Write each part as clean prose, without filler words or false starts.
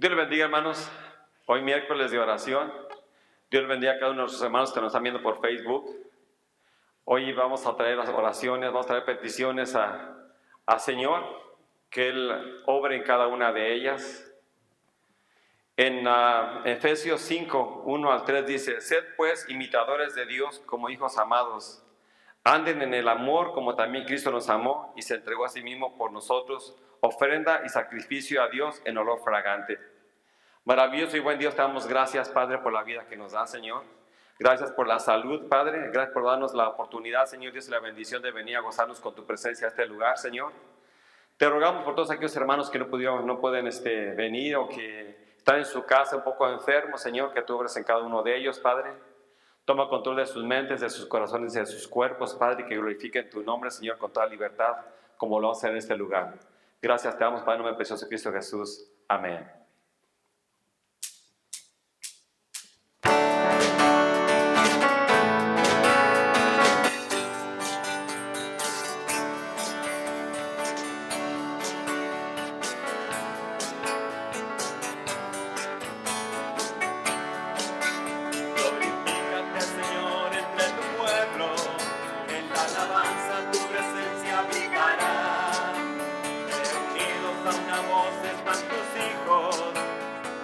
Dios les bendiga, hermanos. Hoy miércoles de oración. Dios les bendiga a cada uno de nuestros hermanos que nos están viendo por Facebook. Hoy vamos a traer las oraciones, vamos a traer peticiones al Señor, que Él obre en cada una de ellas. En Efesios 5, 1 al 3 dice: Sed pues imitadores de Dios como hijos amados. Anden en el amor como también Cristo nos amó y se entregó a sí mismo por nosotros, ofrenda y sacrificio a Dios en olor fragante. Maravilloso y buen Dios, te damos gracias, Padre, por la vida que nos da, Señor. Gracias por la salud, Padre. Gracias por darnos la oportunidad, Señor Dios, y la bendición de venir a gozarnos con tu presencia a este lugar, Señor. Te rogamos por todos aquellos hermanos que no pueden venir o que están en su casa un poco enfermos, Señor, que tú obres en cada uno de ellos, Padre. Toma control de sus mentes, de sus corazones y de sus cuerpos, Padre, que glorifiquen tu nombre, Señor, con toda libertad, como lo vamos a hacer en este lugar. Gracias, te damos, Padre, en nombre precioso de Cristo Jesús. Amén.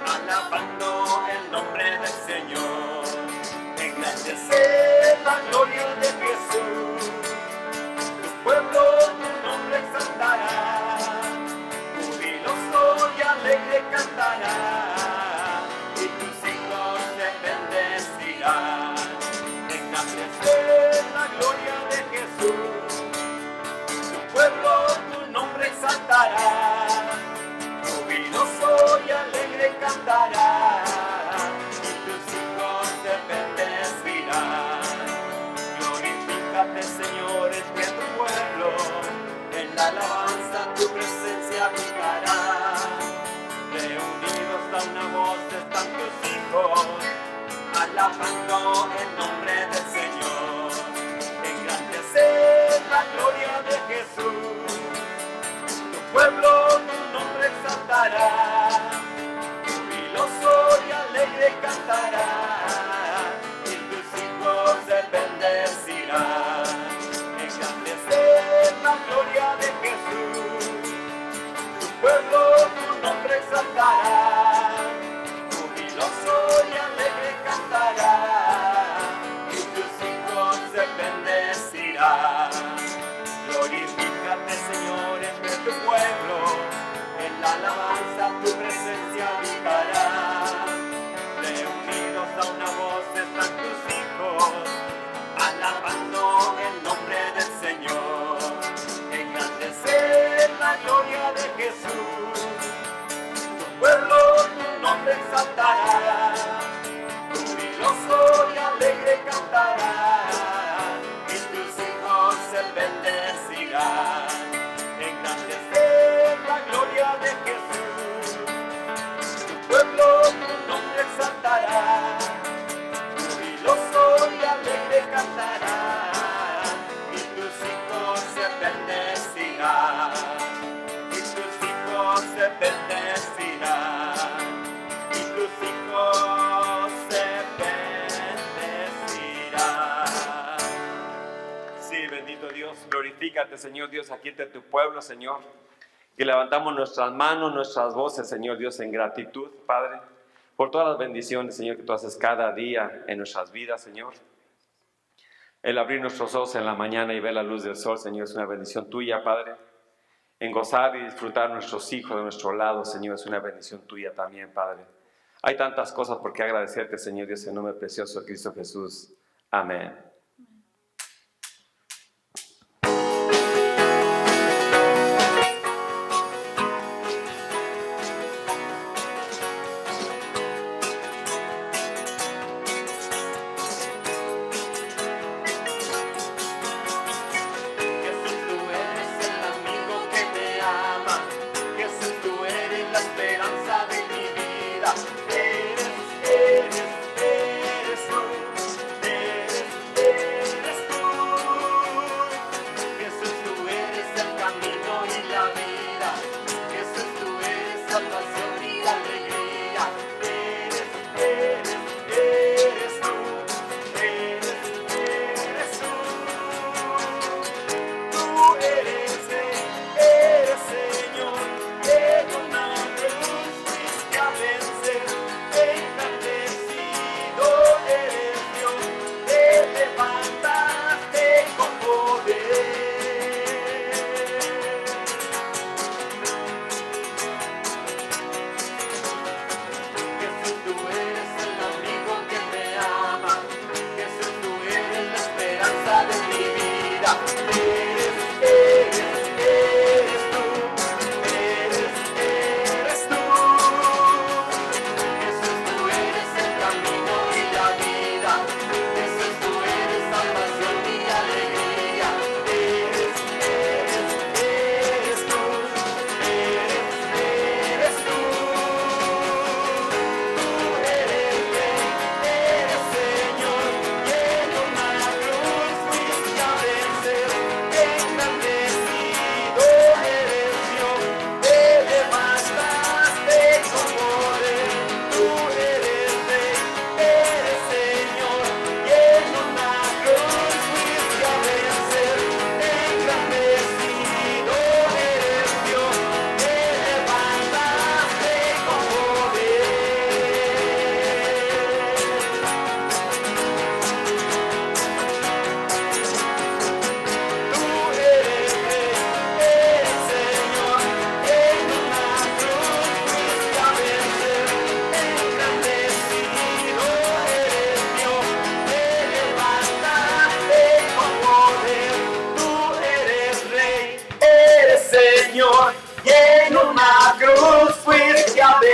Alabando el nombre del Señor, engrandecer la gloria de Jesús. Tu pueblo tu nombre exaltará, jubiloso y alegre cantará, y tus hijos se bendecirán. Engrandecer la gloria de Jesús, tu pueblo tu nombre exaltará, jubiloso y alegre cantará, y tus hijos se bendecirán. Glorifícate, Señor, entre tu pueblo, en la alabanza tu presencia habitará. Reunidos a una voz están tus hijos, alabando el nombre del Señor. Engrandecer la gloria de Jesús, tu pueblo tu nombre exaltará, jubiloso y alegre cantará, y tus hijos se bendecirán. Engrandecer la gloria de Jesús, tu pueblo tu nombre exaltará, jubiloso y alegre cantará, y tus hijos se bendecirán, y tus hijos se bendecirán, y tus hijos se bendecirán. Sí, bendito Dios, glorifícate, Señor Dios, aquí entre tu pueblo, Señor. Que levantamos nuestras manos, nuestras voces, Señor Dios, en gratitud, Padre, por todas las bendiciones, Señor, que tú haces cada día en nuestras vidas, Señor. El abrir nuestros ojos en la mañana y ver la luz del sol, Señor, es una bendición tuya, Padre. En gozar y disfrutar nuestros hijos de nuestro lado, Señor, es una bendición tuya también, Padre. Hay tantas cosas por qué agradecerte, Señor Dios, en nombre precioso de Cristo Jesús. Amén. Eres tú, eres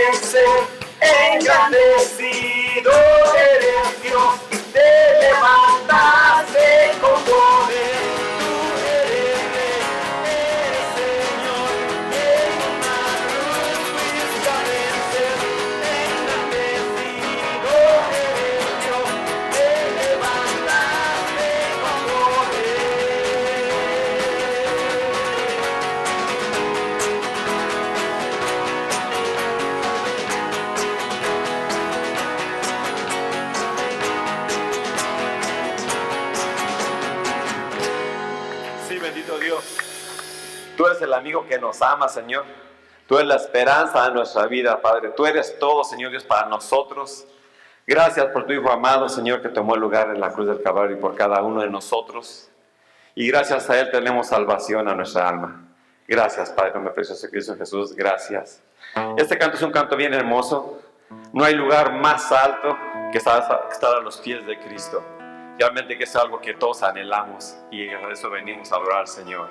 vencer, engrandecido eres Dios, te levantaste con poder, tú eres Rey, eres Señor, en una cruz fuiste a vencer, engrandecido eres Dios, te levantaste con poder. Sí, bendito Dios. Tú eres el amigo que nos ama, Señor. Tú eres la esperanza de nuestra vida, Padre. Tú eres todo, Señor Dios, para nosotros. Gracias por tu Hijo amado, Señor, que tomó el lugar en la cruz del Calvario y por cada uno de nosotros. Y gracias a Él tenemos salvación a nuestra alma. Gracias, Padre, en nombre precioso de Cristo Jesús. Gracias. Este canto es un canto bien hermoso. No hay lugar más alto que estar a los pies de Cristo. Realmente que es algo que todos anhelamos y a eso venimos a adorar al Señor.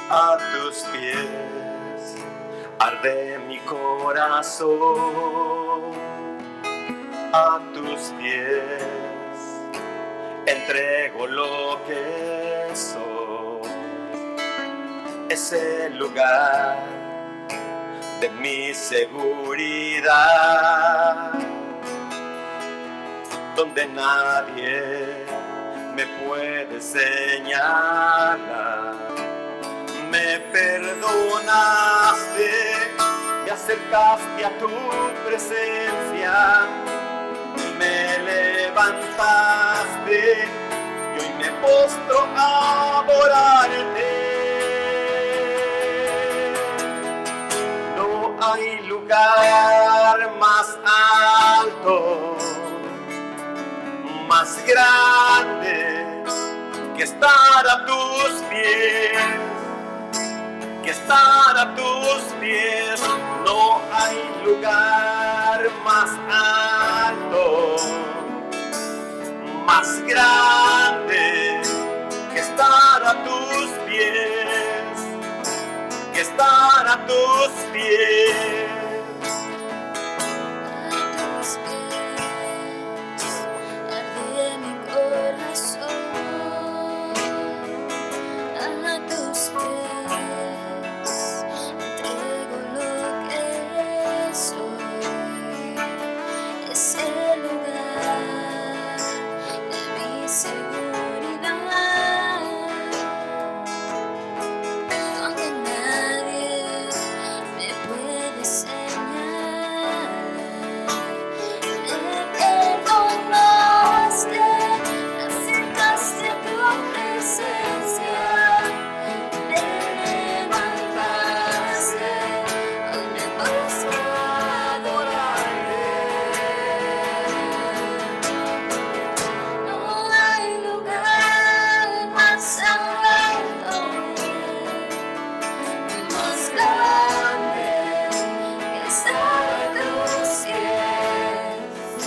A tus pies arde mi corazón, a tus pies entrego lo que soy. Es el lugar de mi seguridad, donde nadie me puede señalar. Me perdonaste, me acercaste a tu presencia, me levantaste y hoy me postro a adorarte. No hay lugar más alto, más grande que estar a tus pies. Que estar a tus pies, no hay lugar más alto, más grande que estar a tus pies, que estar a tus pies. Arde mi corazón, a tus pies entrego lo que soy. Es el lugar de mi seguridad, donde nadie me puede señalar. Me perdonaste, me acercaste a tu presencia, me levantaste, hoy me postro a adorarte. No hay lugar más alto, más grande que estar a tus pies,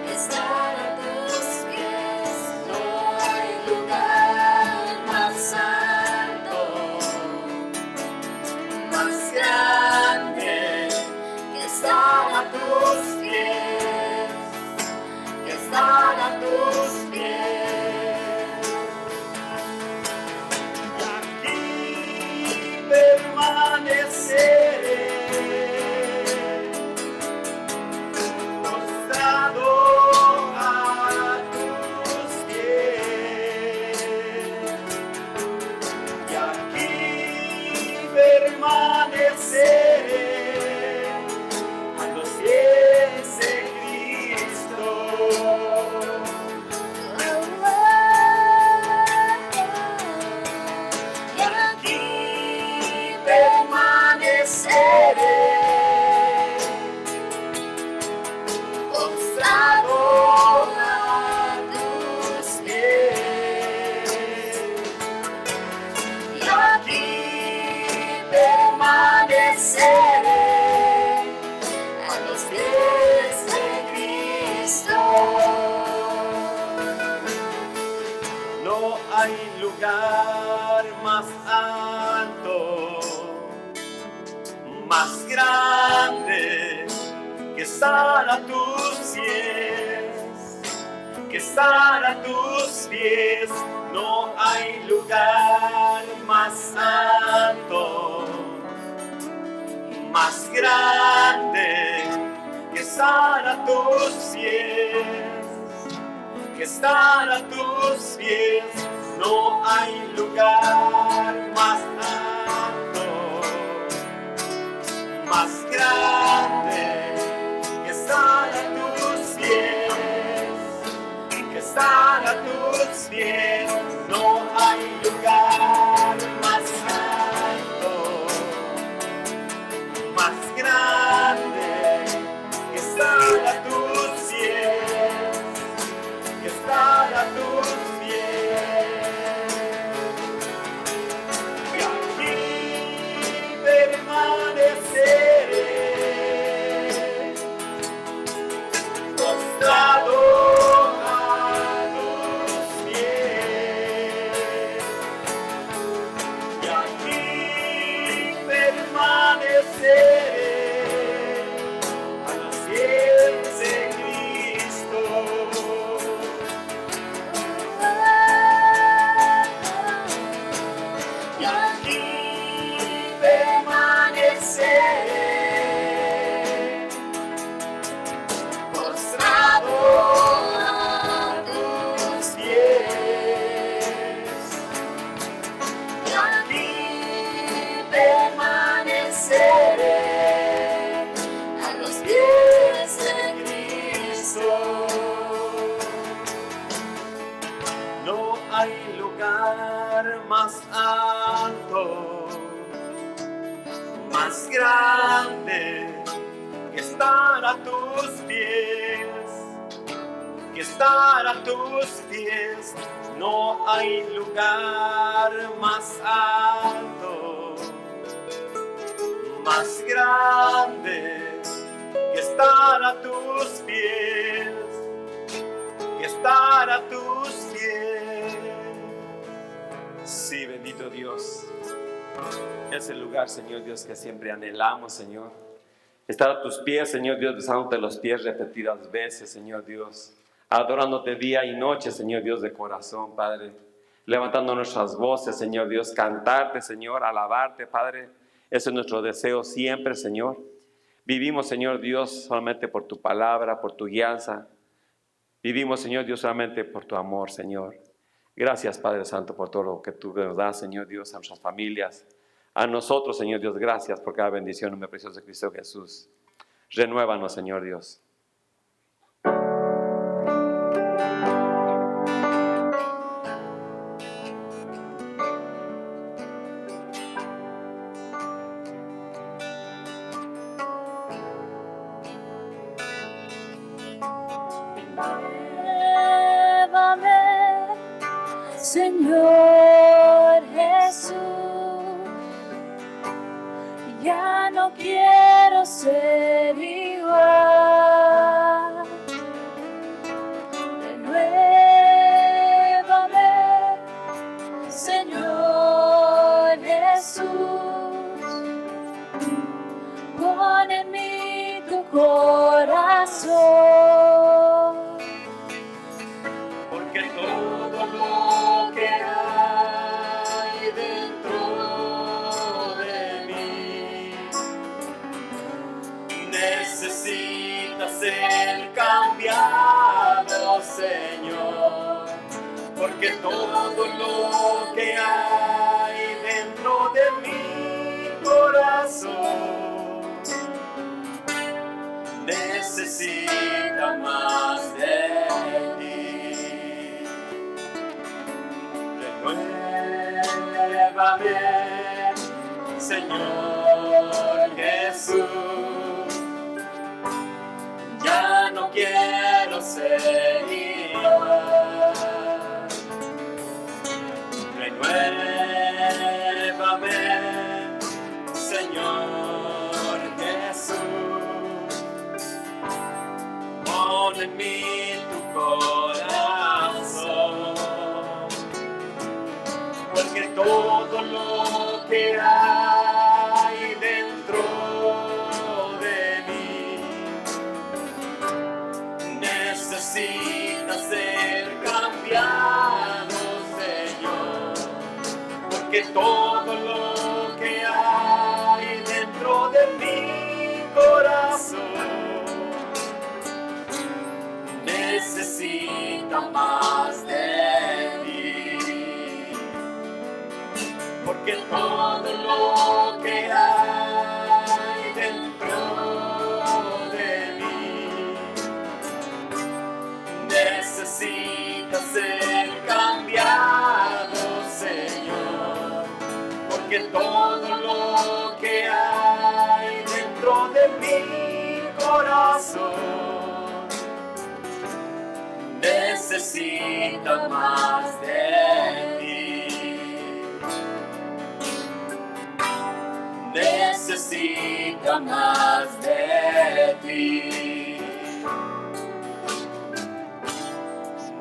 que estar a tus pies. No hay lugar más alto, más grande que estar a tus pies, que estar a tus pies. Y aquí permaneceré, postrado a tus pies. Y aquí permaneceré a los pies de Cristo. pies de Cristo. No hay lugar más alto, más grande que estar a tus pies, que estar a tus pies. No hay lugar más alto, más grande que estar a tus pies, que estar a tus pies. No hay lugar más alto, más grande que estar a tus pies, que estar a tus pies. No hay lugar más alto, más grande que estar a tus pies, que estar a tus pies. Y aquí permaneceré, postrado a tus pies. Y aquí permaneceré a los pies de Cristo. Y aquí permaneceré, Postrado a tus pies. y aquí permaneceré a los pies de Cristo. No hay lugar más alto, más grande que estar a tus pies, que estar a tus pies. No hay lugar más alto, más grande que estar a tus pies, que estar a tus pies. Sí, bendito Dios. Es el lugar, Señor Dios, que siempre anhelamos, Señor. Estar a tus pies, Señor Dios, besándote los pies repetidas veces, Señor Dios. Adorándote día y noche, Señor Dios, de corazón, Padre. Levantando nuestras voces, Señor Dios. Cantarte, Señor. Alabarte, Padre. Ese es nuestro deseo siempre, Señor. Vivimos, Señor Dios, solamente por tu palabra, por tu guianza. Vivimos, Señor Dios, solamente por tu amor, Señor. Gracias, Padre Santo, por todo lo que tú nos das, Señor Dios, a nuestras familias. A nosotros, Señor Dios, gracias por cada bendición en nombre precioso de Cristo Jesús. Renuévanos, Señor Dios. Llévame, Señor Jesús, ya no quiero ser igual. Renuévame, Señor Jesús, pon en mí tu corazón. Porque todo lo que hay dentro de mí necesita ser cambiado, Señor. Porque todo lo que hay dentro de mi corazón necesita más de ti. Renuévame, Señor Jesús, ya no quiero ser igual. Renuévame, Señor Jesús, pon en mí tu corazón, porque todo lo que hay dentro de mí necesita ser cambiado, Señor, porque todo lo que hay dentro de mi corazón necesita más de ti, porque todo lo que hay dentro de mí necesita ser cambiado, Señor, porque todo lo que hay dentro de mi corazón necesita más de ti, necesita más de ti,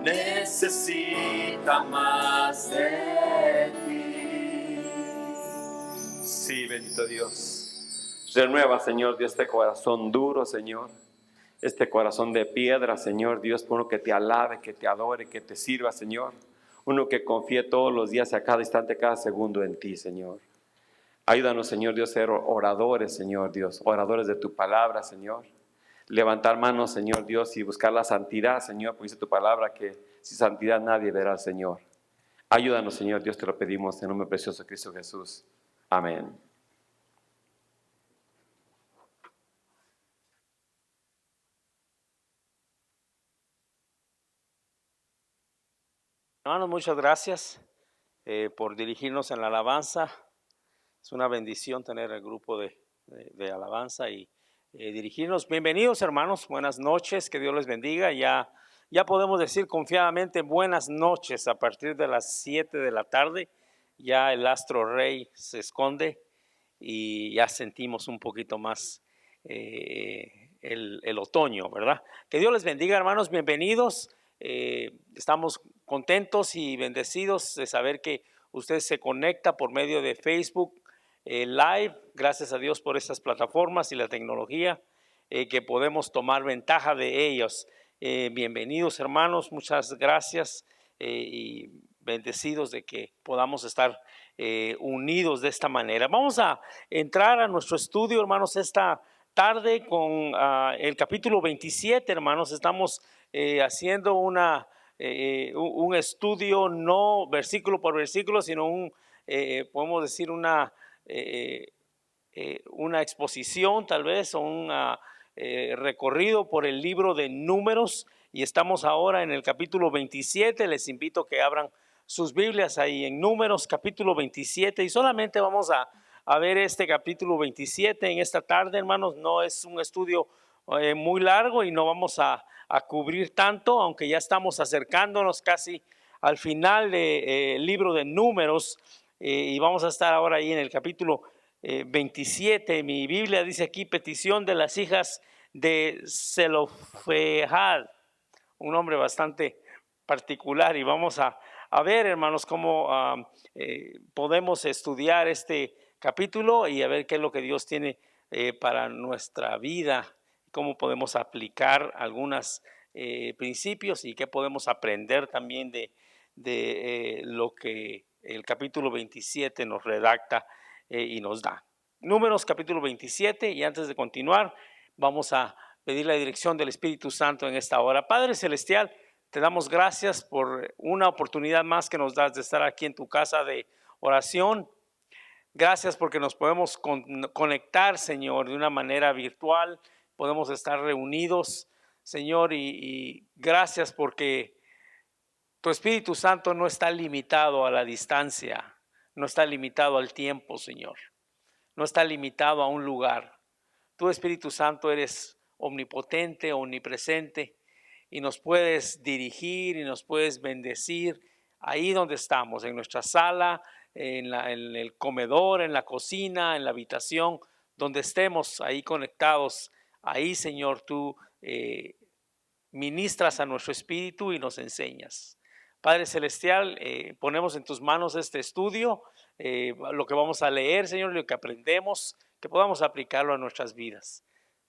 necesita más de ti. Sí, bendito Dios. Renueva, Señor Dios, este corazón duro, Señor. Este corazón de piedra, Señor Dios, por uno que te alabe, que te adore, que te sirva, Señor. Uno que confíe todos los días, a cada instante, cada segundo en ti, Señor. Ayúdanos, Señor Dios, a ser oradores, Señor Dios, oradores de tu palabra, Señor. Levantar manos, Señor Dios, y buscar la santidad, Señor, porque dice tu palabra que sin santidad nadie verá al Señor. Ayúdanos, Señor Dios, te lo pedimos en el nombre precioso de Cristo Jesús. Amén. Hermanos, muchas gracias por dirigirnos en la alabanza. Es una bendición tener el grupo de alabanza y dirigirnos. Bienvenidos, hermanos, buenas noches, que Dios les bendiga. Ya podemos decir confiadamente buenas noches a partir de las 7 de la tarde. Ya el astro rey se esconde y ya sentimos un poquito más el otoño, ¿verdad? Que Dios les bendiga, hermanos, bienvenidos. Estamos contentos y bendecidos de saber que usted se conecta por medio de Facebook Live. Gracias a Dios por estas plataformas y la tecnología que podemos tomar ventaja de ellos. Bienvenidos, hermanos, muchas gracias y bendecidos de que podamos estar unidos de esta manera. Vamos a entrar a nuestro estudio, hermanos, esta tarde con el capítulo 27, hermanos. Estamos haciendo un estudio no versículo por versículo, sino podemos decir una exposición tal vez, o un recorrido por el libro de Números, y estamos ahora en el capítulo 27. Les invito a que abran sus Biblias ahí en Números capítulo 27 y solamente vamos a ver este capítulo 27 en esta tarde, hermanos. No es un estudio muy largo y no vamos a cubrir tanto, aunque ya estamos acercándonos casi al final del libro de Números y vamos a estar ahora ahí en el capítulo 27. Mi Biblia dice aquí: petición de las hijas de Zelofehad, un nombre bastante particular, y vamos a ver, hermanos, cómo podemos estudiar este capítulo y a ver qué es lo que Dios tiene para nuestra vida, cómo podemos aplicar algunos principios y qué podemos aprender también de lo que el capítulo 27 nos redacta y nos da. Números capítulo 27, y antes de continuar vamos a pedir la dirección del Espíritu Santo en esta hora. Padre Celestial, te damos gracias por una oportunidad más que nos das de estar aquí en tu casa de oración. Gracias porque nos podemos conectar, Señor, de una manera virtual. Podemos estar reunidos, Señor, y gracias porque tu Espíritu Santo no está limitado a la distancia, no está limitado al tiempo, Señor. No está limitado a un lugar. Tú, Espíritu Santo, eres omnipotente, omnipresente, y nos puedes dirigir y nos puedes bendecir ahí donde estamos, en nuestra sala, en el comedor, en la cocina, en la habitación, donde estemos ahí conectados. Ahí, Señor, tú ministras a nuestro espíritu y nos enseñas. Padre Celestial, ponemos en tus manos este estudio, lo que vamos a leer, Señor, lo que aprendemos, que podamos aplicarlo a nuestras vidas.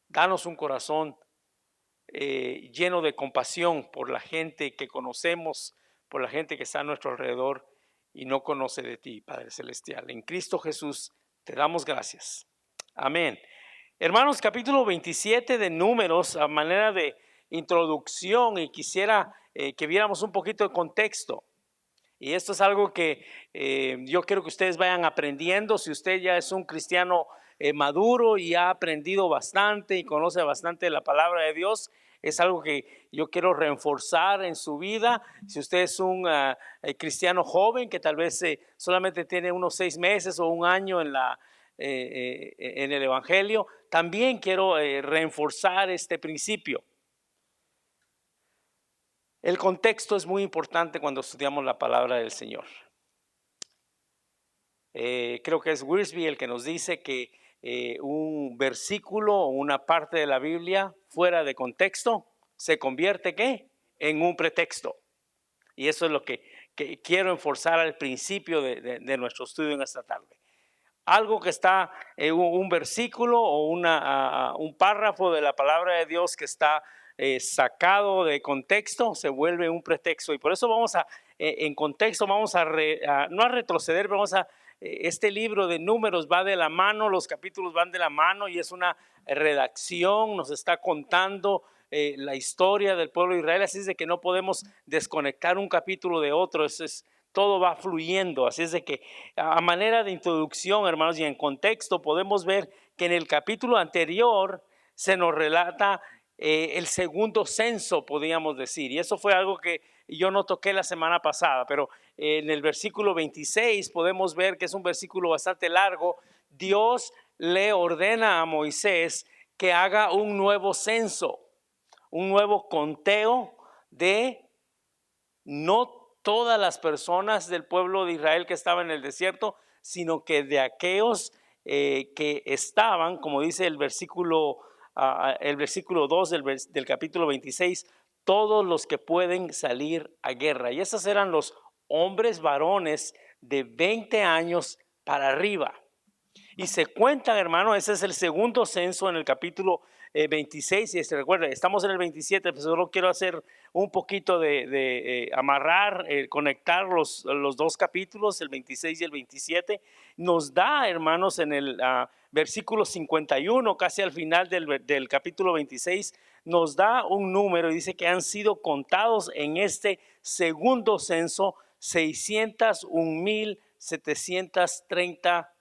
Danos un corazón lleno de compasión por la gente que conocemos, por la gente que está a nuestro alrededor y no conoce de ti, Padre Celestial. En Cristo Jesús te damos gracias. Amén. Hermanos, capítulo 27 de Números, a manera de introducción, y quisiera que viéramos un poquito de contexto. Y esto es algo que yo quiero que ustedes vayan aprendiendo. Si usted ya es un cristiano maduro y ha aprendido bastante y conoce bastante la palabra de Dios, es algo que yo quiero reforzar en su vida. Si usted es un cristiano joven que tal vez solamente tiene unos 6 meses o un año en el Evangelio, también quiero reforzar este principio. El contexto es muy importante cuando estudiamos la palabra del Señor. Creo que es Wiersbe el que nos dice que un versículo o una parte de la Biblia fuera de contexto se convierte ¿qué? En un pretexto. Y eso es lo que quiero enforzar al principio de nuestro estudio en esta tarde. Algo que está en un versículo o un párrafo de la palabra de Dios que está sacado de contexto se vuelve un pretexto. Y por eso vamos en contexto, vamos no a retroceder, vamos este libro de Números va de la mano, los capítulos van de la mano y es una redacción, nos está contando la historia del pueblo de Israel, así es de que no podemos desconectar un capítulo de otro, todo va fluyendo, así es de que a manera de introducción, hermanos, y en contexto podemos ver que en el capítulo anterior se nos relata el segundo censo, podríamos decir, y eso fue algo que yo no toqué la semana pasada, pero en el versículo 26 podemos ver que es un versículo bastante largo. Dios le ordena a Moisés que haga un nuevo censo, un nuevo conteo de no todas las personas del pueblo de Israel que estaban en el desierto, sino que de aquellos que estaban, como dice el versículo 2 del capítulo 26, todos los que pueden salir a guerra. Y esos eran los hombres varones de 20 años para arriba. Y se cuentan, hermano, ese es el segundo censo en el capítulo 26. Y se recuerda, estamos en el 27, pero solo quiero hacer un poquito de amarrar, conectar los dos capítulos, el 26 y el 27. Nos da, hermanos, en el versículo 51, casi al final del capítulo 26, nos da un número y dice que han sido contados en este segundo censo 601,730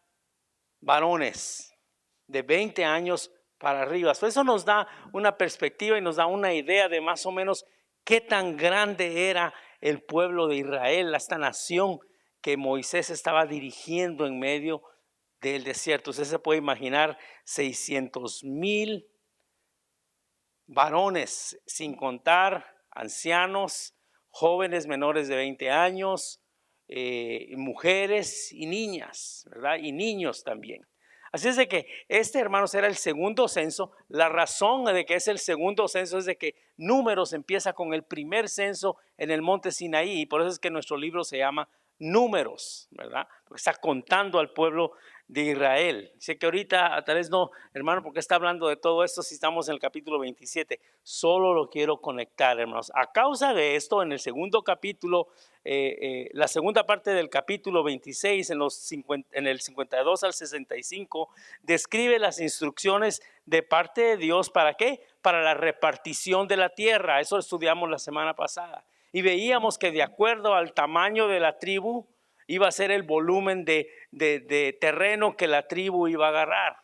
varones de 20 años para arriba. Eso nos da una perspectiva y nos da una idea de más o menos qué tan grande era el pueblo de Israel, esta nación que Moisés estaba dirigiendo en medio del desierto. Usted se puede imaginar 600,000 varones, sin contar ancianos, jóvenes menores de 20 años, mujeres y niñas, ¿verdad? Y niños también. Así es de que hermanos, era el segundo censo. La razón de que es el segundo censo es de que Números empieza con el primer censo en el monte Sinaí, y por eso es que nuestro libro se llama Números, ¿verdad? Porque está contando al pueblo de Israel. Sé que ahorita tal vez no, hermano, porque está hablando de todo esto si estamos en el capítulo 27. Solo lo quiero conectar, hermanos. A causa de esto, en el segundo capítulo, la segunda parte del capítulo 26, en el 52 al 65, describe las instrucciones de parte de Dios. ¿Para qué? Para la repartición de la tierra. Eso lo estudiamos la semana pasada. Y veíamos que de acuerdo al tamaño de la tribu, iba a ser el volumen de terreno que la tribu iba a agarrar.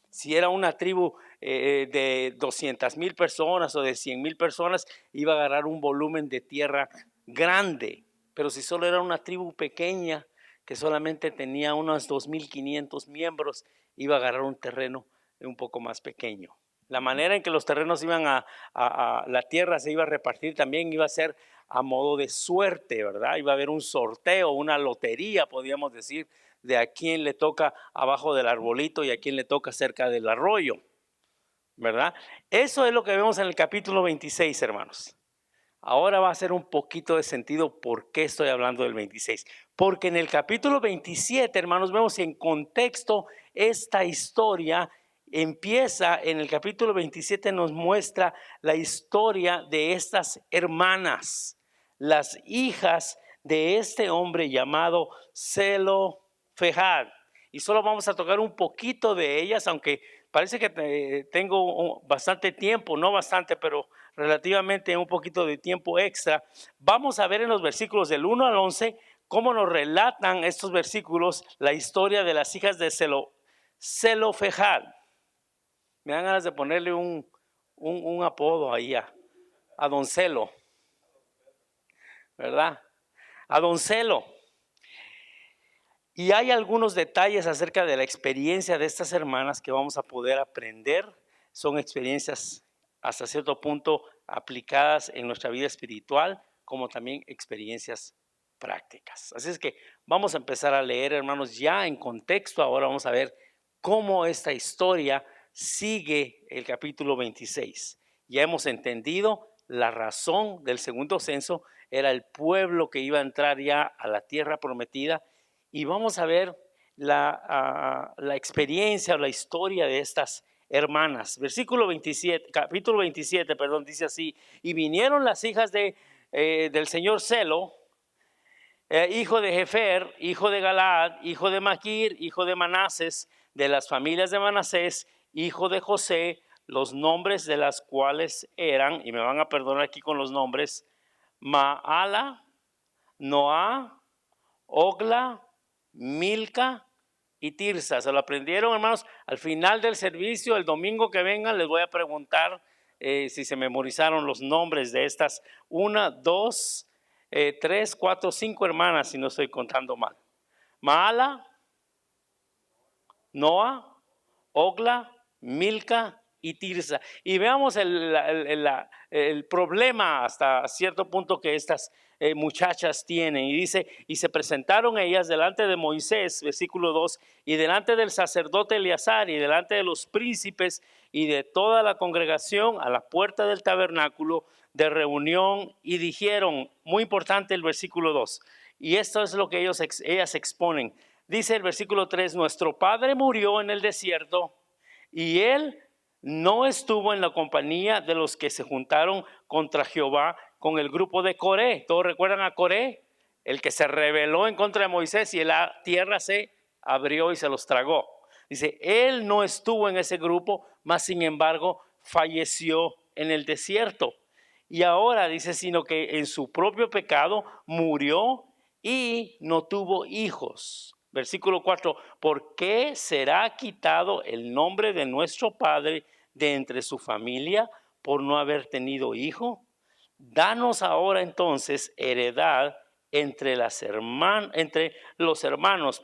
Si era una tribu de 200,000 personas o de 100,000 personas, iba a agarrar un volumen de tierra grande. Pero si solo era una tribu pequeña, que solamente tenía unos 2,500 miembros, iba a agarrar un terreno un poco más pequeño. La manera en que los terrenos iban la tierra se iba a repartir también iba a ser a modo de suerte, ¿verdad? Iba a haber un sorteo, una lotería, podríamos decir, de a quién le toca abajo del arbolito y a quién le toca cerca del arroyo. ¿verdad? Eso es lo que vemos en el capítulo 26, hermanos. Ahora va a hacer un poquito de sentido por qué estoy hablando del 26. Porque en el capítulo 27, hermanos, vemos en contexto esta historia empieza en el capítulo 27, nos muestra la historia de estas hermanas, las hijas de este hombre llamado Zelofehad. Y solo vamos a tocar un poquito de ellas, aunque parece que tengo bastante tiempo, no bastante, pero relativamente un poquito de tiempo extra. Vamos a ver en los versículos del 1 al 11 cómo nos relatan estos versículos la historia de las hijas de Zelofehad. Me dan ganas de ponerle un apodo ahí a Don Celo, ¿verdad? A Don Celo. Y hay algunos detalles acerca de la experiencia de estas hermanas que vamos a poder aprender. Son experiencias hasta cierto punto aplicadas en nuestra vida espiritual, como también experiencias prácticas. Así es que vamos a empezar a leer, hermanos, ya en contexto. Ahora vamos a ver cómo esta historia sigue el capítulo 26. Ya hemos entendido la razón del segundo censo, era el pueblo que iba a entrar ya a la tierra prometida. Y vamos a ver la experiencia o la historia de estas hermanas. Versículo 27, capítulo 27, perdón, dice así: y vinieron las hijas del señor Celo, hijo de Jefer, hijo de Galaad, hijo de Maquir, hijo de Manases, de las familias de Manasés, hijo de José, los nombres de las cuales eran, y me van a perdonar aquí con los nombres: Maala, Noá, Ogla, Milca y Tirsa. Se lo aprendieron, hermanos. Al final del servicio, el domingo que vengan, les voy a preguntar si se memorizaron los nombres de estas 1, 2, 3, 4, 5 hermanas, si no estoy contando mal. Maala, Noa, Ogla, Milca y Tirsa. Y veamos el problema hasta cierto punto que estas muchachas tienen. Y dice: y se presentaron ellas delante de Moisés, versículo 2, y delante del sacerdote Eleazar y delante de los príncipes y de toda la congregación a la puerta del tabernáculo de reunión, y dijeron, muy importante el versículo 2, y esto es lo que ellas exponen. Dice el versículo 3: nuestro padre murió en el desierto y él no estuvo en la compañía de los que se juntaron contra Jehová con el grupo de Coré. ¿Todos recuerdan a Coré? El que se rebeló en contra de Moisés y la tierra se abrió y se los tragó. Dice, él no estuvo en ese grupo, mas sin embargo falleció en el desierto. Y ahora dice, sino que en su propio pecado murió y no tuvo hijos. Versículo 4, ¿por qué será quitado el nombre de nuestro padre de entre su familia por no haber tenido hijo? Danos ahora entonces heredad entre los hermanos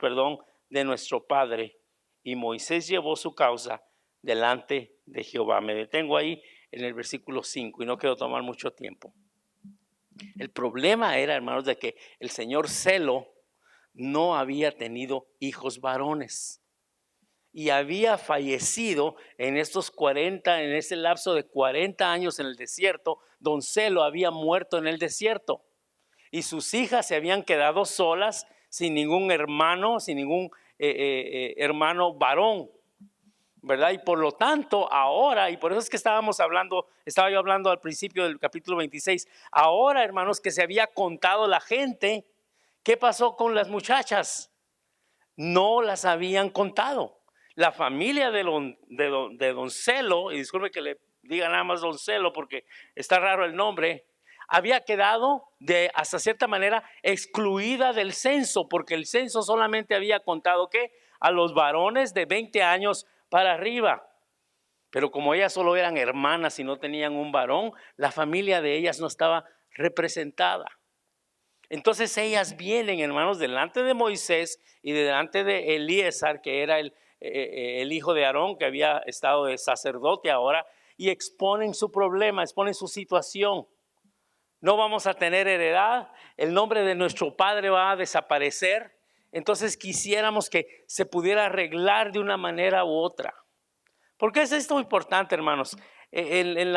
de nuestro padre. Y Moisés llevó su causa delante de Jehová. Me detengo ahí en el versículo 5 y no quiero tomar mucho tiempo. El problema era, hermanos, de que el señor Celo no había tenido hijos varones y había fallecido en ese lapso de 40 años en el desierto. Don Celo había muerto en el desierto y sus hijas se habían quedado solas, sin ningún hermano, sin ningún hermano varón, ¿verdad? Y por lo tanto ahora, y por eso es que estaba yo hablando al principio del capítulo 26, ahora, hermanos, que se había contado la gente, ¿qué pasó con las muchachas? No las habían contado. La familia de don Celo, y disculpe que le diga nada más Don Celo porque está raro el nombre, había quedado hasta cierta manera excluida del censo, porque el censo solamente había contado ¿qué? A los varones de 20 años para arriba. Pero como ellas solo eran hermanas y no tenían un varón, la familia de ellas no estaba representada. Entonces ellas vienen, hermanos, delante de Moisés y delante de Elíasar, que era el hijo de Aarón, que había estado de sacerdote ahora, y exponen su problema, exponen su situación. No vamos a tener heredad, el nombre de nuestro padre va a desaparecer. Entonces quisiéramos que se pudiera arreglar de una manera u otra. ¿Por qué es esto importante, hermanos? En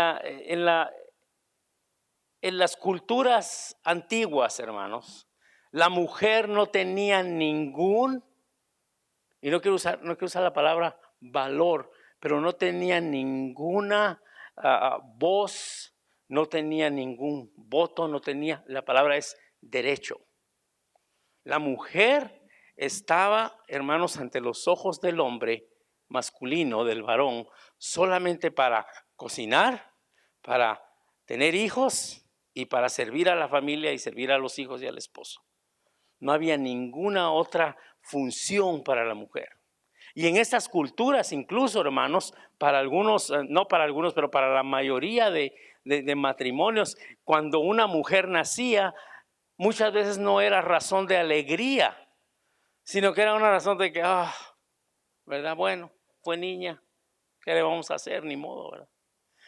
las culturas antiguas, hermanos, la mujer no tenía ningún, y no quiero usar la palabra valor, pero no tenía ninguna voz, no tenía ningún voto, la palabra es derecho. La mujer estaba, hermanos, ante los ojos del hombre masculino, del varón, solamente para cocinar, para tener hijos y para servir a la familia y servir a los hijos y al esposo. No había ninguna otra función para la mujer. Y en estas culturas, incluso, hermanos, para algunos, no para algunos, pero para la mayoría de matrimonios, cuando una mujer nacía, muchas veces no era razón de alegría, sino que era una razón de que, ¿verdad? Bueno, fue niña, ¿qué le vamos a hacer? Ni modo, ¿verdad?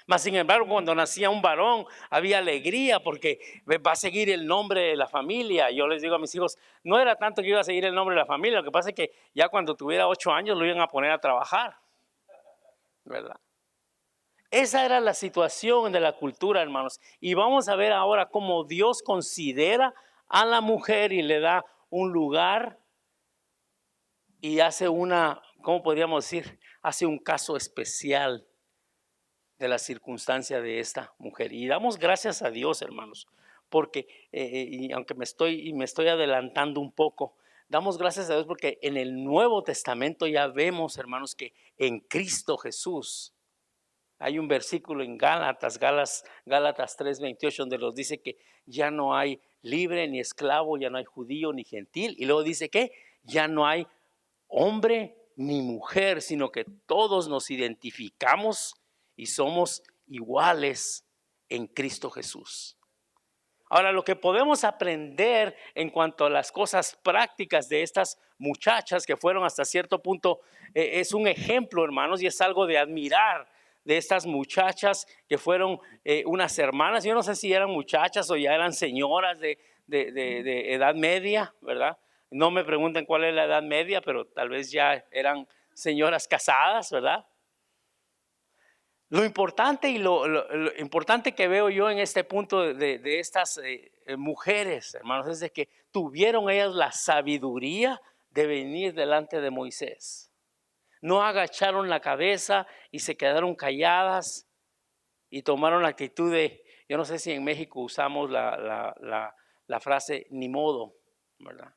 Mas, sin embargo, cuando nacía un varón, había alegría porque va a seguir el nombre de la familia. Yo les digo a mis hijos, no era tanto que iba a seguir el nombre de la familia, lo que pasa es que ya cuando tuviera 8 años lo iban a poner a trabajar, ¿verdad? Esa era la situación de la cultura, hermanos. Y vamos a ver ahora cómo Dios considera a la mujer y le da un lugar y hace ¿cómo podríamos decir? Hace un caso especial de la circunstancia de esta mujer. Y damos gracias a Dios, hermanos, porque, y aunque me estoy adelantando un poco, damos gracias a Dios porque en el Nuevo Testamento ya vemos, hermanos, que en Cristo Jesús, hay un versículo en Gálatas 3:28, donde nos dice que ya no hay libre ni esclavo, ya no hay judío ni gentil, y luego dice que ya no hay hombre ni mujer, sino que todos nos identificamos y somos iguales en Cristo Jesús. Ahora, lo que podemos aprender en cuanto a las cosas prácticas de estas muchachas que fueron hasta cierto punto, es un ejemplo, hermanos, y es algo de admirar de estas muchachas que fueron unas hermanas. Yo no sé si eran muchachas o ya eran señoras de edad media, ¿verdad? No me pregunten cuál es la edad media, pero tal vez ya eran señoras casadas, ¿verdad? Lo importante y lo importante que veo yo en este punto de estas mujeres, hermanos, es de que tuvieron ellas la sabiduría de venir delante de Moisés. No agacharon la cabeza y se quedaron calladas y tomaron la actitud de, yo no sé si en México usamos la frase ni modo, ¿verdad?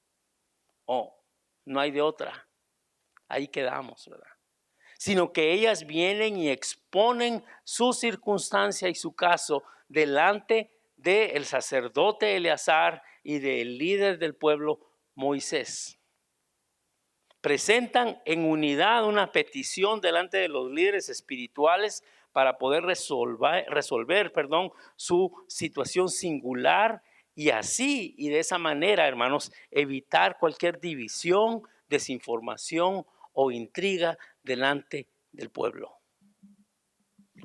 No hay de otra, ahí quedamos, ¿verdad? Sino que ellas vienen y exponen su circunstancia y su caso delante del sacerdote Eleazar y del líder del pueblo Moisés. Presentan en unidad una petición delante de los líderes espirituales para poder resolver su situación singular y así y de esa manera, hermanos, evitar cualquier división, desinformación o intriga delante del pueblo.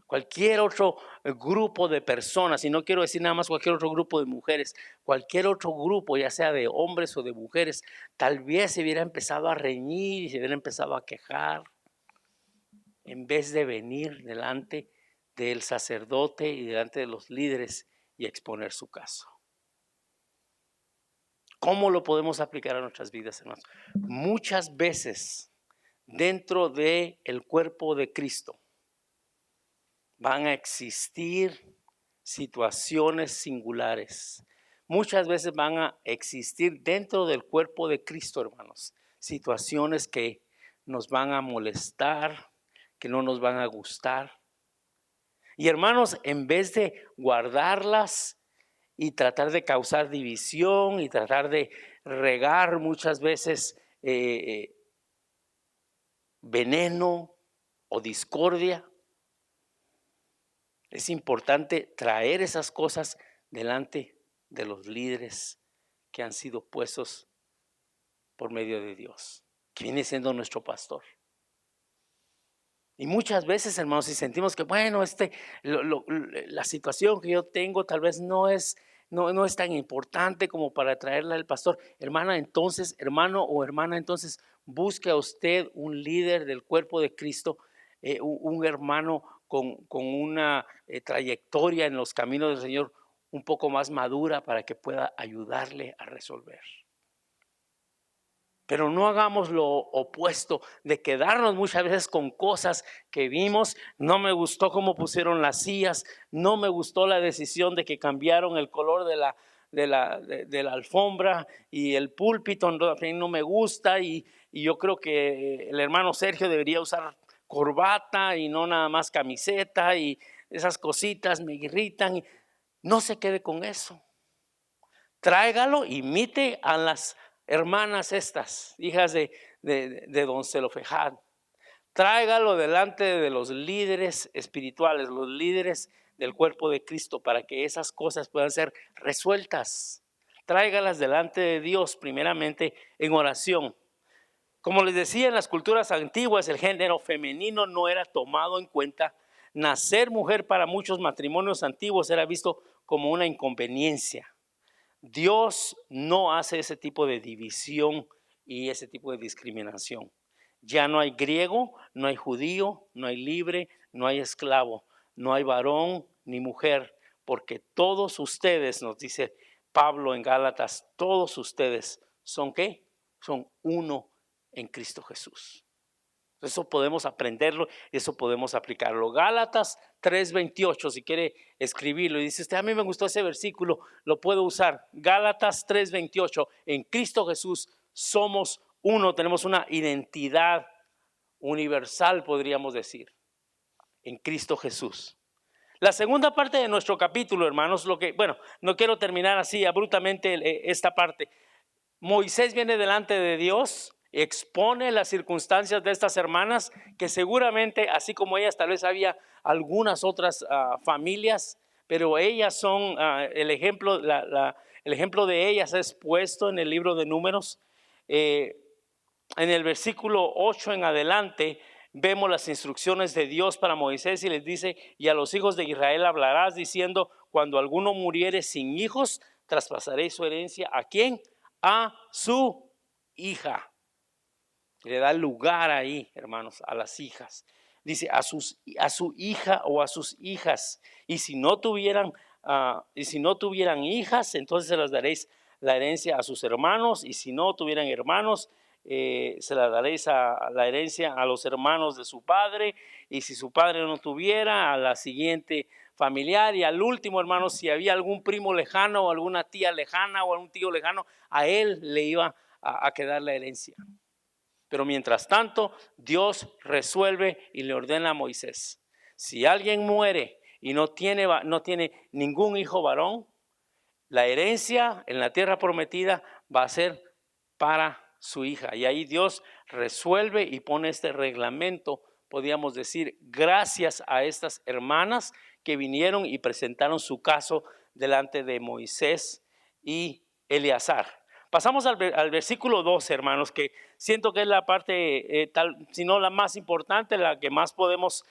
Cualquier otro grupo de personas, y no quiero decir nada más cualquier otro grupo de mujeres, cualquier otro grupo, ya sea de hombres o de mujeres, tal vez se hubiera empezado a reñir y se hubiera empezado a quejar, en vez de venir delante del sacerdote y delante de los líderes y exponer su caso. ¿Cómo lo podemos aplicar a nuestras vidas, hermanos? Muchas veces dentro del cuerpo de Cristo van a existir situaciones singulares. Muchas veces van a existir dentro del cuerpo de Cristo, hermanos, situaciones que nos van a molestar, que no nos van a gustar. Y hermanos, en vez de guardarlas y tratar de causar división y tratar de regar muchas veces veneno o discordia, es importante traer esas cosas delante de los líderes que han sido puestos por medio de Dios, que viene siendo nuestro pastor. Y muchas veces, hermanos, si sentimos que, bueno, la situación que yo tengo tal vez no es tan importante como para traerla al pastor. Hermano o hermana, entonces busque a usted un líder del cuerpo de Cristo un hermano con una trayectoria en los caminos del Señor un poco más madura para que pueda ayudarle a resolver. Pero no hagamos lo opuesto de quedarnos muchas veces con cosas que vimos. No me gustó cómo pusieron las sillas, no me gustó la decisión de que cambiaron el color de la alfombra y el púlpito no me gusta y yo creo que el hermano Sergio debería usar corbata y no nada más camiseta y esas cositas me irritan. No se quede con eso. Tráigalo, imite a las hermanas estas, hijas de don Zelofejad. Tráigalo delante de los líderes espirituales, los líderes del cuerpo de Cristo, para que esas cosas puedan ser resueltas. Tráigalas delante de Dios, primeramente en oración. Como les decía, en las culturas antiguas el género femenino no era tomado en cuenta. Nacer mujer para muchos matrimonios antiguos era visto como una inconveniencia. Dios no hace ese tipo de división y ese tipo de discriminación. Ya no hay griego, no hay judío, no hay libre, no hay esclavo, no hay varón ni mujer, porque todos ustedes, nos dice Pablo en Gálatas, todos ustedes son ¿qué? Son uno en Cristo Jesús. Eso podemos aprenderlo, eso podemos aplicarlo. Gálatas 3:28, si quiere escribirlo y dice usted, a mí me gustó ese versículo, lo puedo usar. Gálatas 3:28, en Cristo Jesús somos uno, tenemos una identidad universal, podríamos decir, en Cristo Jesús. La segunda parte de nuestro capítulo, hermanos, no quiero terminar así abruptamente esta parte. Moisés viene delante de Dios, expone las circunstancias de estas hermanas, que seguramente, así como ellas, tal vez había algunas otras familias, pero ellas son el ejemplo, el ejemplo de ellas es puesto en el libro de Números. En el versículo 8 en adelante, vemos las instrucciones de Dios para Moisés y les dice, y a los hijos de Israel hablarás diciendo, cuando alguno muriere sin hijos, traspasaréis su herencia, ¿a quién? A su hija. Le da lugar ahí, hermanos, a las hijas. Dice a su hija o a sus hijas. Y si no tuvieran hijas, entonces se las daréis la herencia a sus hermanos. Y si no tuvieran hermanos, se la daréis a la herencia a los hermanos de su padre. Y si su padre no tuviera, a la siguiente familiar. Y al último, hermano, si había algún primo lejano o alguna tía lejana o algún tío lejano, a él le iba a quedar la herencia. Pero mientras tanto, Dios resuelve y le ordena a Moisés, si alguien muere y no tiene ningún hijo varón, la herencia en la tierra prometida va a ser para su hija. Y ahí Dios resuelve y pone este reglamento, podríamos decir, gracias a estas hermanas que vinieron y presentaron su caso delante de Moisés y Eleazar. Pasamos al versículo 12, hermanos, que siento que es la parte, si no la más importante, la que más podemos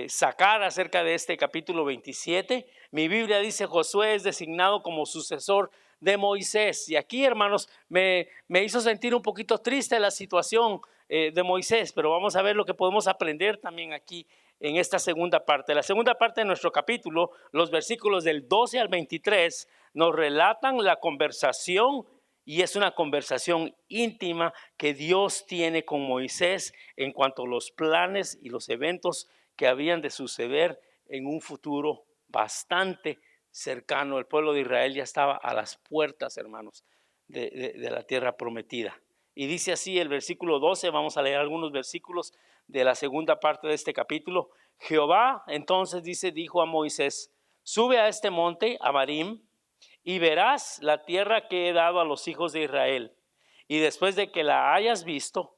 sacar acerca de este capítulo 27. Mi Biblia dice, Josué es designado como sucesor de Moisés. Y aquí, hermanos, me hizo sentir un poquito triste la situación de Moisés, pero vamos a ver lo que podemos aprender también aquí en esta segunda parte. La segunda parte de nuestro capítulo, los versículos del 12 al 23, nos relatan la conversación, y es una conversación íntima que Dios tiene con Moisés en cuanto a los planes y los eventos que habían de suceder en un futuro bastante cercano. El pueblo de Israel ya estaba a las puertas, hermanos, de la tierra prometida. Y dice así el versículo 12, vamos a leer algunos versículos de la segunda parte de este capítulo. Jehová entonces dijo a Moisés, sube a este monte, a Abarim, y verás la tierra que he dado a los hijos de Israel. Y después de que la hayas visto,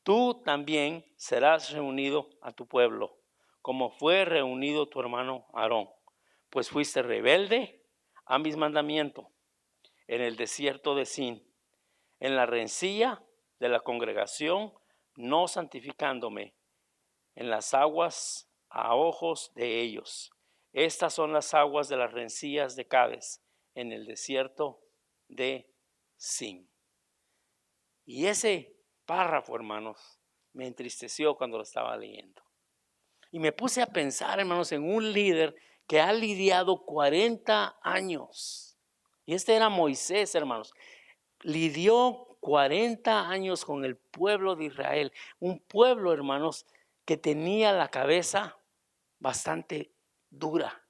tú también serás reunido a tu pueblo, como fue reunido tu hermano Aarón, pues fuiste rebelde a mis mandamientos en el desierto de Sin, en la rencilla de la congregación, no santificándome, en las aguas a ojos de ellos. Estas son las aguas de las rencillas de Cades, en el desierto de Sin. Y ese párrafo, hermanos, me entristeció cuando lo estaba leyendo. Y me puse a pensar, hermanos, en un líder que ha lidiado 40 años. Y este era Moisés, hermanos. Lidió 40 años con el pueblo de Israel. Un pueblo, hermanos, que tenía la cabeza bastante dura.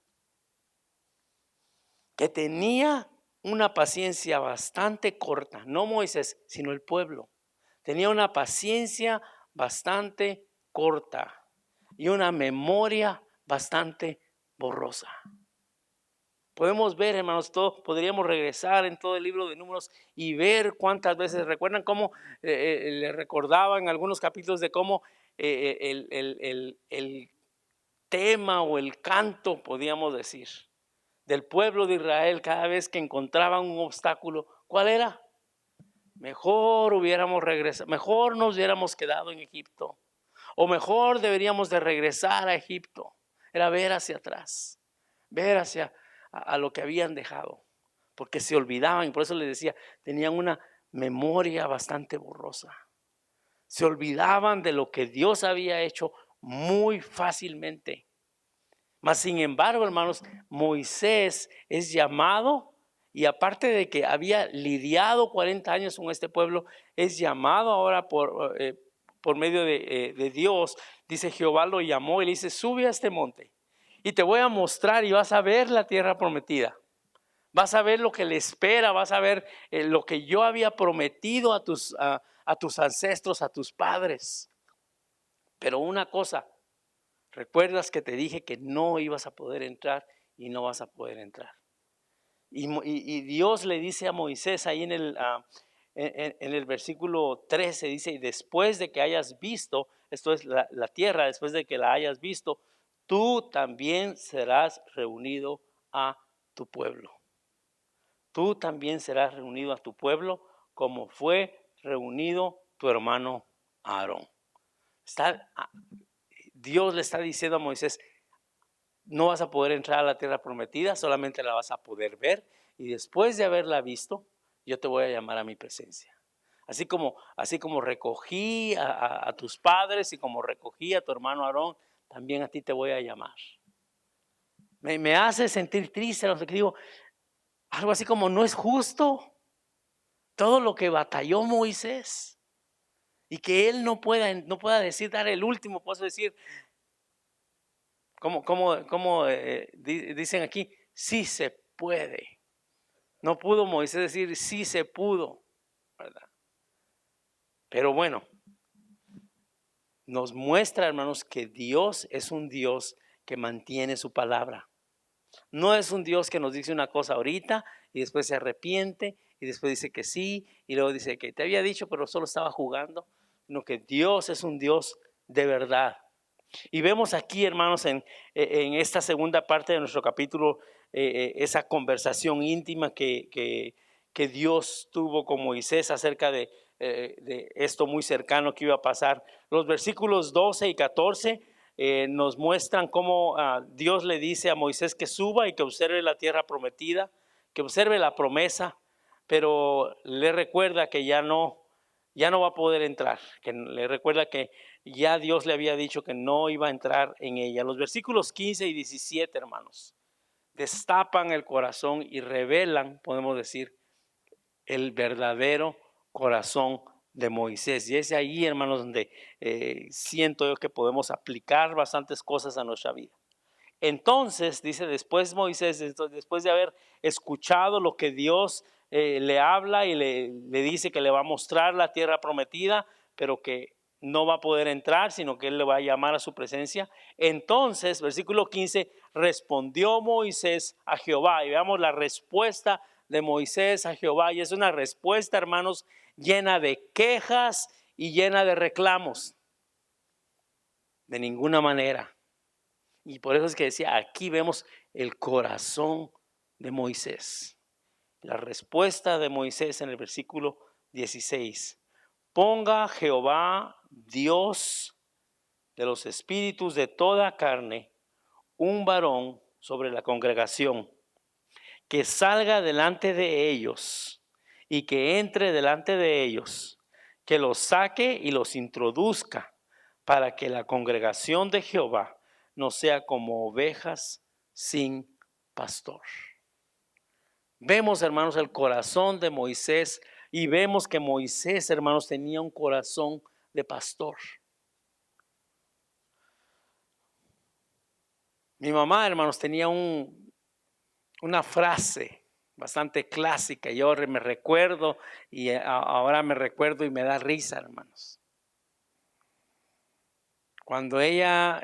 Que tenía una paciencia bastante corta. No Moisés, sino el pueblo. Tenía una paciencia bastante corta y una memoria bastante borrosa. Podemos ver, hermanos, podríamos regresar en todo el libro de Números y ver cuántas veces, recuerdan cómo le recordaban algunos capítulos de cómo el tema o el canto, podríamos decir, del pueblo de Israel cada vez que encontraban un obstáculo, ¿cuál era? Mejor hubiéramos regresado, mejor nos hubiéramos quedado en Egipto, o mejor deberíamos de regresar a Egipto. Era ver hacia atrás, ver hacia a lo que habían dejado, porque se olvidaban, y por eso les decía, tenían una memoria bastante borrosa. Se olvidaban de lo que Dios había hecho muy fácilmente. Mas sin embargo, hermanos, Moisés es llamado, y aparte de que había lidiado 40 años con este pueblo, es llamado ahora por medio de Dios. Dice, Jehová lo llamó y le dice, sube a este monte y te voy a mostrar y vas a ver la tierra prometida. Vas a ver lo que le espera, vas a ver lo que yo había prometido a tus ancestros, a tus padres. Pero una cosa, recuerdas que te dije que no ibas a poder entrar y no vas a poder entrar. Y Dios le dice a Moisés ahí en el versículo 13, dice, y después de que hayas visto, esto es la tierra, después de que la hayas visto, tú también serás reunido a tu pueblo. Tú también serás reunido a tu pueblo como fue reunido tu hermano Aarón. Dios le está diciendo a Moisés, no vas a poder entrar a la tierra prometida, solamente la vas a poder ver, y después de haberla visto, yo te voy a llamar a mi presencia. Así como recogí a tus padres y como recogí a tu hermano Aarón, también a ti te voy a llamar. Me hace sentir triste, lo que digo, algo así como no es justo todo lo que batalló Moisés y que él no pueda decir, dar el último paso, decir, como dicen aquí, sí se puede. No pudo Moisés decir sí se pudo, ¿verdad? Pero bueno, nos muestra, hermanos, que Dios es un Dios que mantiene su palabra. No es un Dios que nos dice una cosa ahorita y después se arrepiente y después dice que sí y luego dice que te había dicho pero solo estaba jugando, sino que Dios es un Dios de verdad. Y vemos aquí, hermanos, en esta segunda parte de nuestro capítulo, esa conversación íntima que Dios tuvo con Moisés acerca de esto muy cercano que iba a pasar. Los versículos 12 y 14 nos muestran cómo Dios le dice a Moisés que suba y que observe la tierra prometida, que observe la promesa, pero le recuerda que ya no va a poder entrar, que le recuerda que ya Dios le había dicho que no iba a entrar en ella. Los versículos 15 y 17, hermanos, destapan el corazón y revelan, podemos decir, el verdadero corazón de Moisés. Y es ahí, hermanos, donde siento yo que podemos aplicar bastantes cosas a nuestra vida. Entonces, dice, después Moisés, después de haber escuchado lo que Dios le habla y le dice que le va a mostrar la tierra prometida, pero que no va a poder entrar, sino que él le va a llamar a su presencia. Entonces, versículo 15, respondió Moisés a Jehová. Y veamos la respuesta de Moisés a Jehová. Y es una respuesta, hermanos, llena de quejas y llena de reclamos. De ninguna manera. Y por eso es que decía, aquí vemos el corazón de Moisés. La respuesta de Moisés en el versículo 16. Ponga Jehová, Dios de los espíritus de toda carne, un varón sobre la congregación, que salga delante de ellos y que entre delante de ellos, que los saque y los introduzca para que la congregación de Jehová no sea como ovejas sin pastor. Vemos, hermanos, el corazón de Moisés y vemos que Moisés, hermanos, tenía un corazón de pastor. Mi mamá, hermanos, tenía una frase bastante clásica. Yo me recuerdo y ahora me recuerdo y me da risa, hermanos. Cuando ella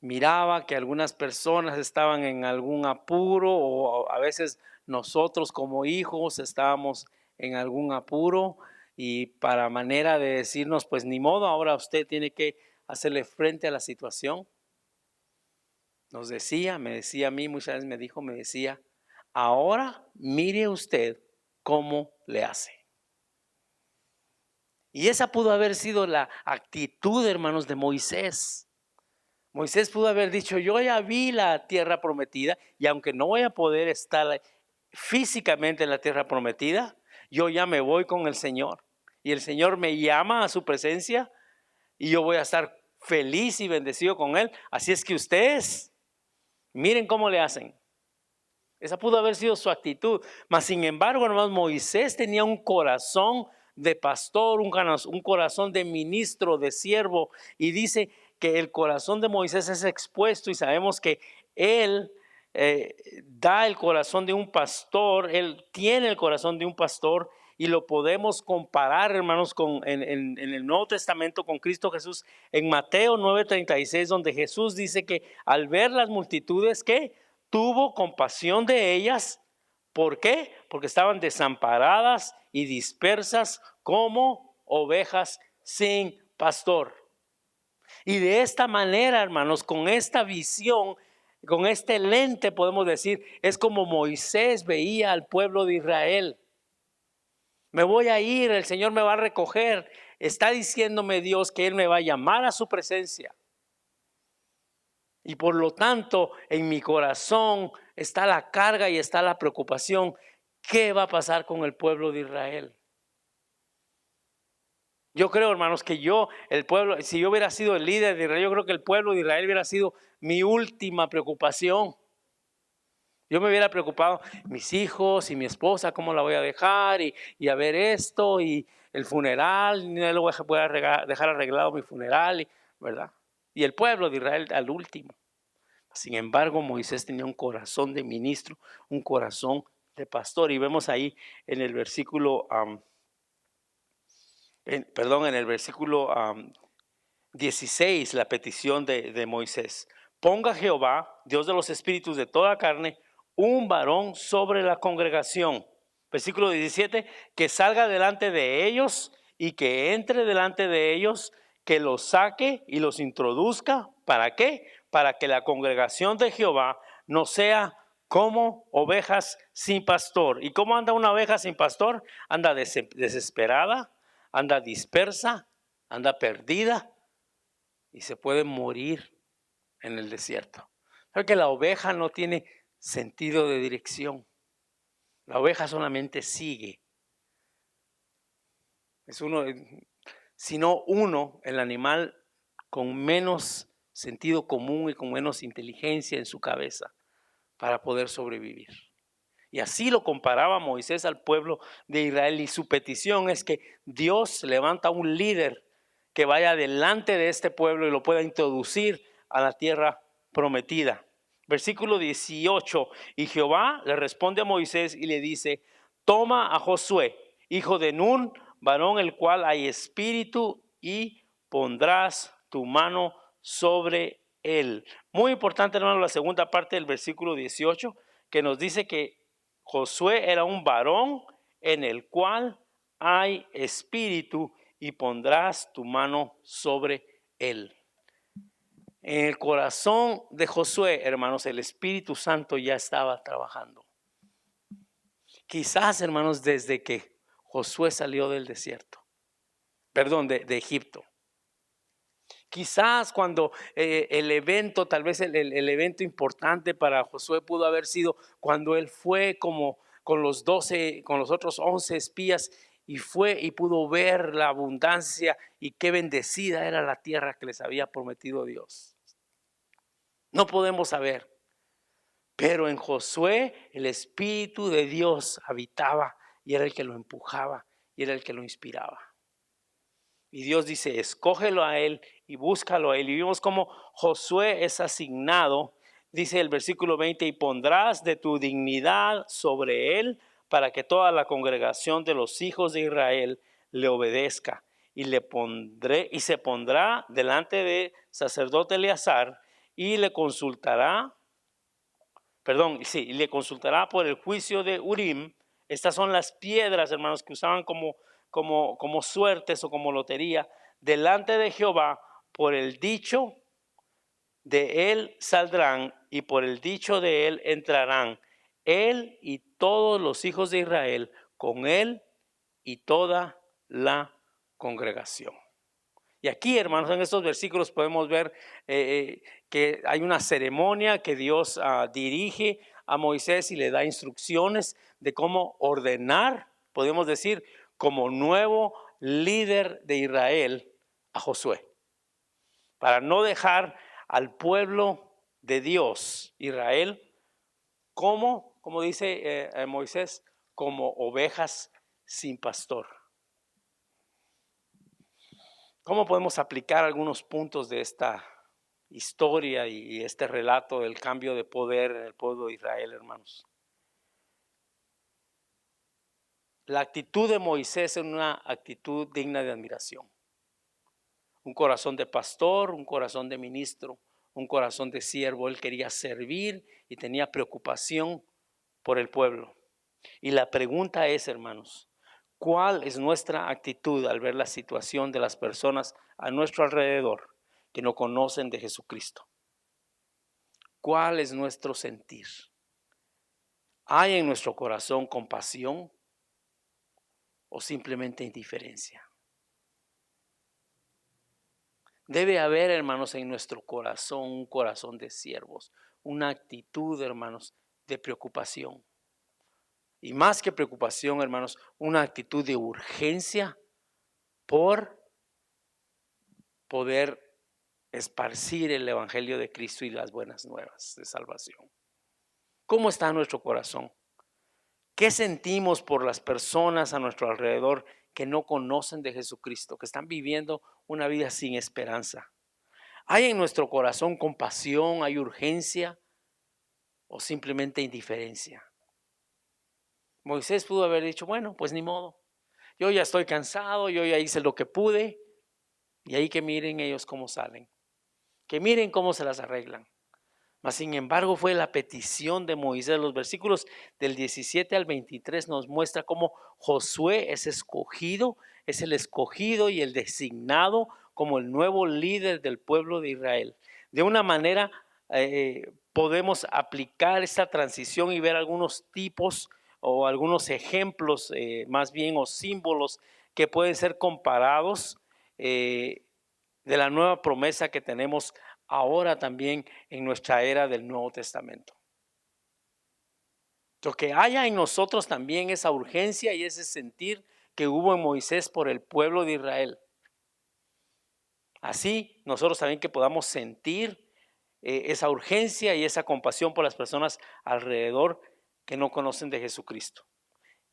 miraba que algunas personas estaban en algún apuro, o a veces nosotros como hijos estábamos en algún apuro, y para manera de decirnos, pues ni modo, ahora usted tiene que hacerle frente a la situación, nos decía, me decía a mí, muchas veces me decía, ahora mire usted cómo le hace. Y esa pudo haber sido la actitud, hermanos, de Moisés. Moisés pudo haber dicho, yo ya vi la tierra prometida, y aunque no voy a poder estar físicamente en la tierra prometida, yo ya me voy con el Señor. Y el Señor me llama a su presencia y yo voy a estar feliz y bendecido con Él. Así es que ustedes, miren cómo le hacen. Esa pudo haber sido su actitud. Mas sin embargo, hermanos, Moisés tenía un corazón de pastor, un corazón de ministro, de siervo. Y dice que el corazón de Moisés es expuesto, y sabemos que él da el corazón de un pastor, él tiene el corazón de un pastor, y lo podemos comparar, hermanos, en el Nuevo Testamento con Cristo Jesús en Mateo 9:36, donde Jesús dice que al ver las multitudes, ¿qué? Tuvo compasión de ellas. ¿Por qué? Porque estaban desamparadas y dispersas como ovejas sin pastor. Y de esta manera, hermanos, con esta visión, con este lente, podemos decir, es como Moisés veía al pueblo de Israel. Me voy a ir, el Señor me va a recoger. Está diciéndome Dios que Él me va a llamar a su presencia. Y por lo tanto, en mi corazón está la carga y está la preocupación. ¿Qué va a pasar con el pueblo de Israel? Yo creo, hermanos, que el pueblo, si yo hubiera sido el líder de Israel, yo creo que el pueblo de Israel hubiera sido mi última preocupación. Yo me hubiera preocupado, mis hijos y mi esposa, ¿cómo la voy a dejar? Y a ver esto, y el funeral, no lo voy a poder dejar arreglado mi funeral, ¿verdad? Y el pueblo de Israel al último. Sin embargo, Moisés tenía un corazón de ministro, un corazón de pastor. Y vemos ahí en el versículo, en el versículo 16, la petición de Moisés. Ponga Jehová, Dios de los espíritus de toda carne, un varón sobre la congregación. Versículo 17, que salga delante de ellos y que entre delante de ellos, que los saque y los introduzca. ¿Para qué? Para que la congregación de Jehová no sea como ovejas sin pastor. ¿Y cómo anda una oveja sin pastor? Anda desesperada, anda dispersa, anda perdida y se puede morir en el desierto. Porque la oveja no tiene sentido de dirección. La oveja solamente sigue. Es el animal con menos sentido común y con menos inteligencia en su cabeza para poder sobrevivir. Y así lo comparaba Moisés al pueblo de Israel, y su petición es que Dios levanta un líder que vaya delante de este pueblo y lo pueda introducir a la tierra prometida. Versículo 18, y Jehová le responde a Moisés y le dice, toma a Josué, hijo de Nun, varón el cual hay espíritu, y pondrás tu mano sobre él. Muy importante, hermano, la segunda parte del versículo 18, que nos dice que Josué era un varón en el cual hay espíritu, y pondrás tu mano sobre él. En el corazón de Josué, hermanos, el Espíritu Santo ya estaba trabajando. Quizás, hermanos, desde que Josué salió del desierto, de Egipto. Quizás cuando el evento, tal vez el evento importante para Josué pudo haber sido cuando él fue como con los otros 11 espías y fue y pudo ver la abundancia y qué bendecida era la tierra que les había prometido Dios. No podemos saber, pero en Josué el Espíritu de Dios habitaba y era el que lo empujaba y era el que lo inspiraba. Y Dios dice, escógelo a él y búscalo a él. Y vimos cómo Josué es asignado, dice el versículo 20, y pondrás de tu dignidad sobre él para que toda la congregación de los hijos de Israel le obedezca. Y se pondrá delante de sacerdote Eleazar y le consultará, y le consultará por el juicio de Urim. Estas son las piedras, hermanos, que usaban como suertes o como lotería, delante de Jehová. Por el dicho de él saldrán y por el dicho de él entrarán, él y todos los hijos de Israel, con él y toda la congregación. Y aquí, hermanos, en estos versículos podemos ver que hay una ceremonia que Dios dirige a Moisés y le da instrucciones de cómo ordenar, podemos decir, como nuevo líder de Israel a Josué, para no dejar al pueblo de Dios, Israel, como dice Moisés, como ovejas sin pastor. ¿Cómo podemos aplicar algunos puntos de esta historia y este relato del cambio de poder en el pueblo de Israel, hermanos? La actitud de Moisés es una actitud digna de admiración. Un corazón de pastor, un corazón de ministro, un corazón de siervo. Él quería servir y tenía preocupación por el pueblo. Y la pregunta es, hermanos, ¿cuál es nuestra actitud al ver la situación de las personas a nuestro alrededor que no conocen de Jesucristo? ¿Cuál es nuestro sentir? ¿Hay en nuestro corazón compasión o simplemente indiferencia? Debe haber, hermanos, en nuestro corazón un corazón de siervos, una actitud, hermanos, de preocupación. Y más que preocupación, hermanos, una actitud de urgencia por poder esparcir el evangelio de Cristo y las buenas nuevas de salvación. ¿Cómo está nuestro corazón? ¿Qué sentimos por las personas a nuestro alrededor que no conocen de Jesucristo, que están viviendo una vida sin esperanza? ¿Hay en nuestro corazón compasión, hay urgencia o simplemente indiferencia? Moisés pudo haber dicho, bueno, pues ni modo, yo ya estoy cansado, yo ya hice lo que pude, y ahí que miren ellos cómo salen, que miren cómo se las arreglan. Mas sin embargo fue la petición de Moisés. Los versículos del 17 al 23 nos muestra cómo Josué es escogido, es el escogido y el designado como el nuevo líder del pueblo de Israel. De una manera podemos aplicar esta transición y ver algunos tipos o algunos ejemplos más bien o símbolos que pueden ser comparados de la nueva promesa que tenemos ahora también en nuestra era del Nuevo Testamento. Lo que haya en nosotros también esa urgencia y ese sentir que hubo en Moisés por el pueblo de Israel. Así nosotros también que podamos sentir esa urgencia y esa compasión por las personas alrededor que no conocen de Jesucristo.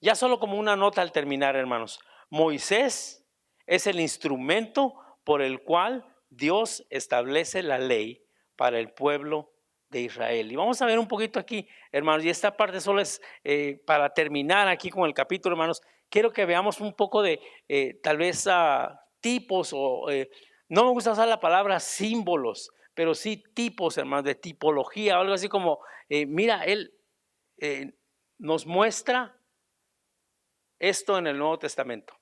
Ya solo como una nota al terminar, hermanos, Moisés es el instrumento por el cual Dios establece la ley para el pueblo de Israel. Y vamos a ver un poquito aquí, hermanos, y esta parte solo es para terminar aquí con el capítulo, hermanos. Quiero que veamos un poco de tal vez tipos o no me gusta usar la palabra símbolos, pero sí tipos, hermanos, de tipología o algo así como, mira, él nos muestra esto en el Nuevo Testamento.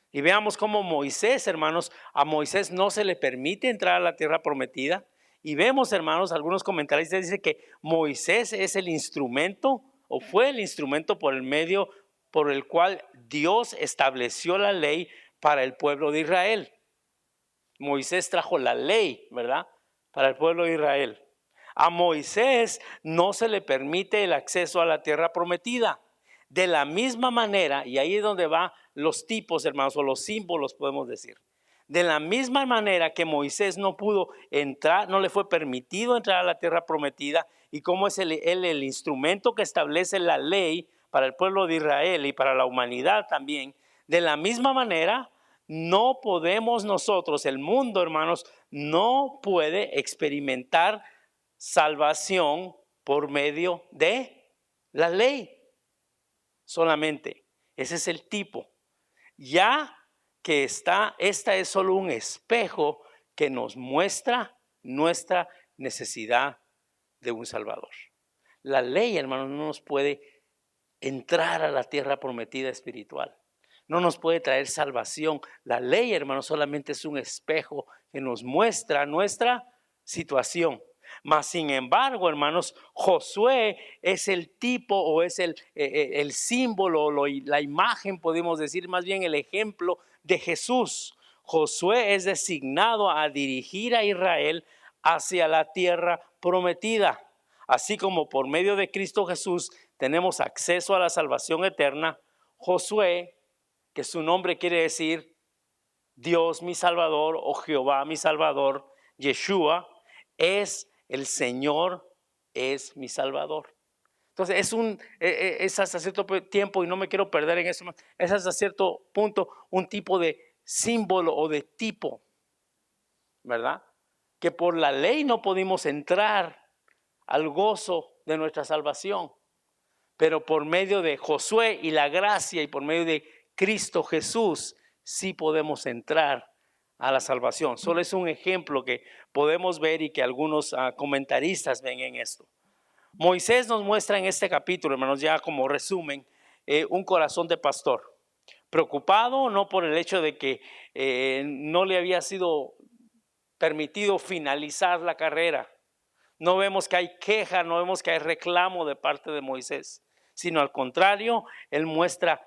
Y veamos cómo Moisés, hermanos, a Moisés no se le permite entrar a la tierra prometida. Y vemos, hermanos, algunos comentaristas dicen que Moisés es el instrumento o fue el instrumento por el cual Dios estableció la ley para el pueblo de Israel. Moisés trajo la ley, ¿verdad? Para el pueblo de Israel. A Moisés no se le permite el acceso a la tierra prometida. De la misma manera, y ahí es donde van los tipos, hermanos, o los símbolos, podemos decir. De la misma manera que Moisés no pudo entrar, no le fue permitido entrar a la tierra prometida, y como es él el instrumento que establece la ley para el pueblo de Israel y para la humanidad también, de la misma manera no podemos nosotros, el mundo, hermanos, no puede experimentar salvación por medio de la ley solamente. Ese es el tipo. Ya que esta es solo un espejo que nos muestra nuestra necesidad de un Salvador. La ley, hermanos, no nos puede entrar a la tierra prometida espiritual. No nos puede traer salvación. La ley, hermanos, solamente es un espejo que nos muestra nuestra situación. Mas, sin embargo, hermanos, Josué es el tipo o es el símbolo, la imagen, podemos decir, más bien el ejemplo de Jesús. Josué es designado a dirigir a Israel hacia la tierra prometida. Así como por medio de Cristo Jesús tenemos acceso a la salvación eterna, Josué, que su nombre quiere decir Dios mi Salvador o Jehová mi Salvador, Yeshua, es el Señor, es mi Salvador. Entonces es hasta cierto tiempo, y no me quiero perder en eso, es hasta cierto punto un tipo de símbolo o de tipo, ¿verdad? Que por la ley no pudimos entrar al gozo de nuestra salvación, pero por medio de Josué y la gracia y por medio de Cristo Jesús sí podemos entrar a la salvación. Solo es un ejemplo que podemos ver y que algunos comentaristas ven en esto. Moisés nos muestra en este capítulo, hermanos, ya como resumen, un corazón de pastor, preocupado no por el hecho de que no le había sido permitido finalizar la carrera. No vemos que hay queja, no vemos que hay reclamo de parte de Moisés, sino al contrario, él muestra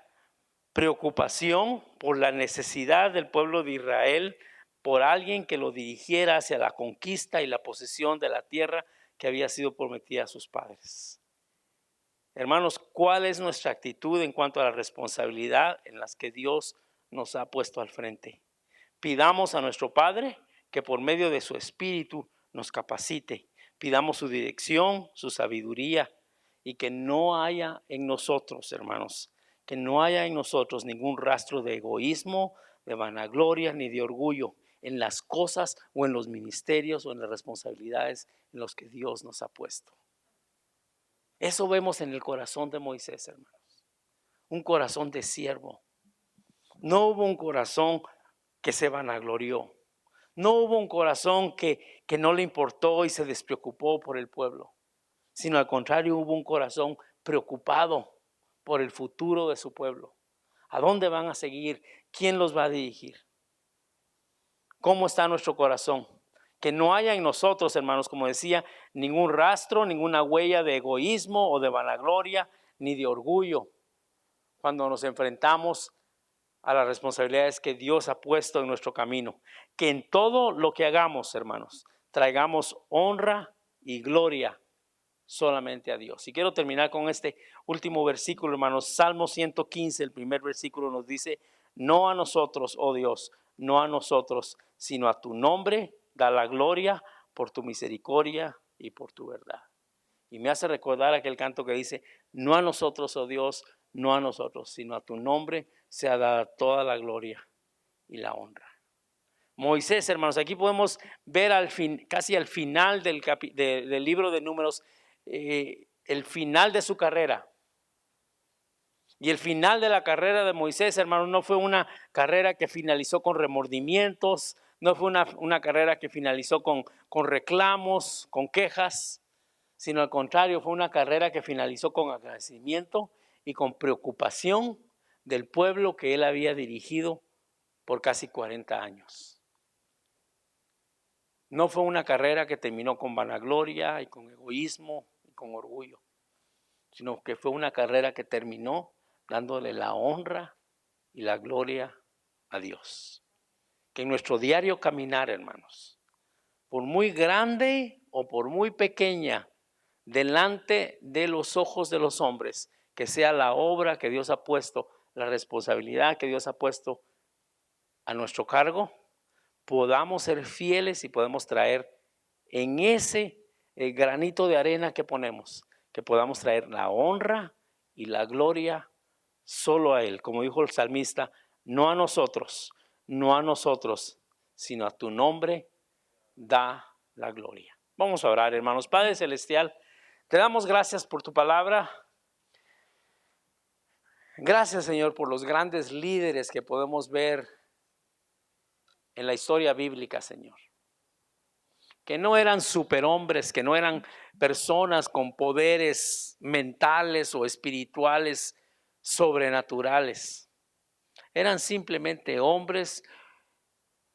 preocupación por la necesidad del pueblo de Israel, por alguien que lo dirigiera hacia la conquista y la posesión de la tierra que había sido prometida a sus padres. Hermanos, ¿cuál es nuestra actitud en cuanto a la responsabilidad en las que Dios nos ha puesto al frente? Pidamos a nuestro Padre que por medio de su Espíritu nos capacite. Pidamos su dirección, su sabiduría, y que no haya en nosotros, hermanos, que no haya en nosotros ningún rastro de egoísmo, de vanagloria ni de orgullo en las cosas o en los ministerios o en las responsabilidades en los que Dios nos ha puesto. Eso vemos en el corazón de Moisés, hermanos. Un corazón de siervo. No hubo un corazón que se vanaglorió. No hubo un corazón que no le importó y se despreocupó por el pueblo, sino al contrario hubo un corazón preocupado por el futuro de su pueblo. ¿A dónde van a seguir? ¿Quién los va a dirigir? ¿Cómo está nuestro corazón? Que no haya en nosotros, hermanos, como decía, ningún rastro, ninguna huella de egoísmo o de vanagloria, ni de orgullo, cuando nos enfrentamos a las responsabilidades que Dios ha puesto en nuestro camino. Que en todo lo que hagamos, hermanos, traigamos honra y gloria solamente a Dios. Y quiero terminar con este último versículo, hermanos. Salmo 115, el primer versículo nos dice: no a nosotros, oh Dios, no a nosotros, sino a tu nombre da la gloria por tu misericordia y por tu verdad. Y me hace recordar aquel canto que dice: no a nosotros, oh Dios, no a nosotros, sino a tu nombre sea dada toda la gloria y la honra. Moisés, hermanos, aquí podemos ver casi al final del libro de Números, el final de su carrera. Y el final de la carrera de Moisés, hermanos, no fue una carrera que finalizó con remordimientos, no fue una carrera que finalizó con reclamos, con quejas, sino al contrario, fue una carrera que finalizó con agradecimiento y con preocupación del pueblo que él había dirigido por casi 40 años. No fue una carrera que terminó con vanagloria y con egoísmo y con orgullo, sino que fue una carrera que terminó dándole la honra y la gloria a Dios. Que en nuestro diario caminar, hermanos, por muy grande o por muy pequeña, delante de los ojos de los hombres que sea la obra que Dios ha puesto, la responsabilidad que Dios ha puesto a nuestro cargo, podamos ser fieles y podemos traer en ese granito de arena que ponemos, que podamos traer la honra y la gloria solo a Él. Como dijo el salmista, no a nosotros, sino a tu nombre da la gloria. Vamos a orar, hermanos. Padre Celestial, te damos gracias por tu palabra. Gracias, Señor, por los grandes líderes que podemos ver en la historia bíblica, Señor. Que no eran superhombres, que no eran personas con poderes mentales o espirituales sobrenaturales. Eran simplemente hombres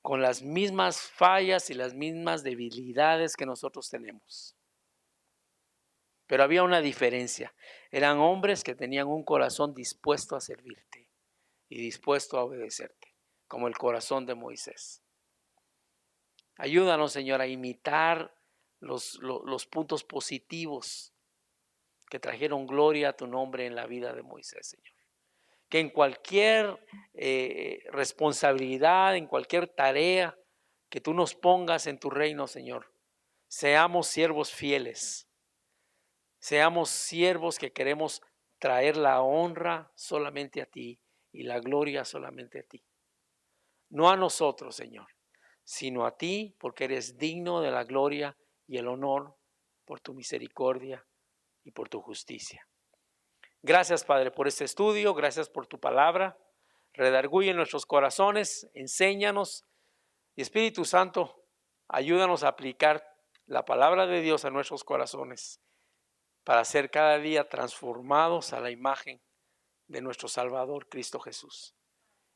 con las mismas fallas y las mismas debilidades que nosotros tenemos. Pero había una diferencia. Eran hombres que tenían un corazón dispuesto a servirte y dispuesto a obedecerte, como el corazón de Moisés. Ayúdanos, Señor, a imitar los puntos positivos que trajeron gloria a tu nombre en la vida de Moisés, Señor. Que en cualquier responsabilidad, en cualquier tarea que tú nos pongas en tu reino, Señor, seamos siervos fieles. Seamos siervos que queremos traer la honra solamente a ti y la gloria solamente a ti. No a nosotros, Señor, sino a ti, porque eres digno de la gloria y el honor por tu misericordia y por tu justicia. Gracias, Padre, por este estudio. Gracias por tu palabra. Redarguye en nuestros corazones, enséñanos. Y Espíritu Santo, ayúdanos a aplicar la palabra de Dios a nuestros corazones para ser cada día transformados a la imagen de nuestro Salvador, Cristo Jesús.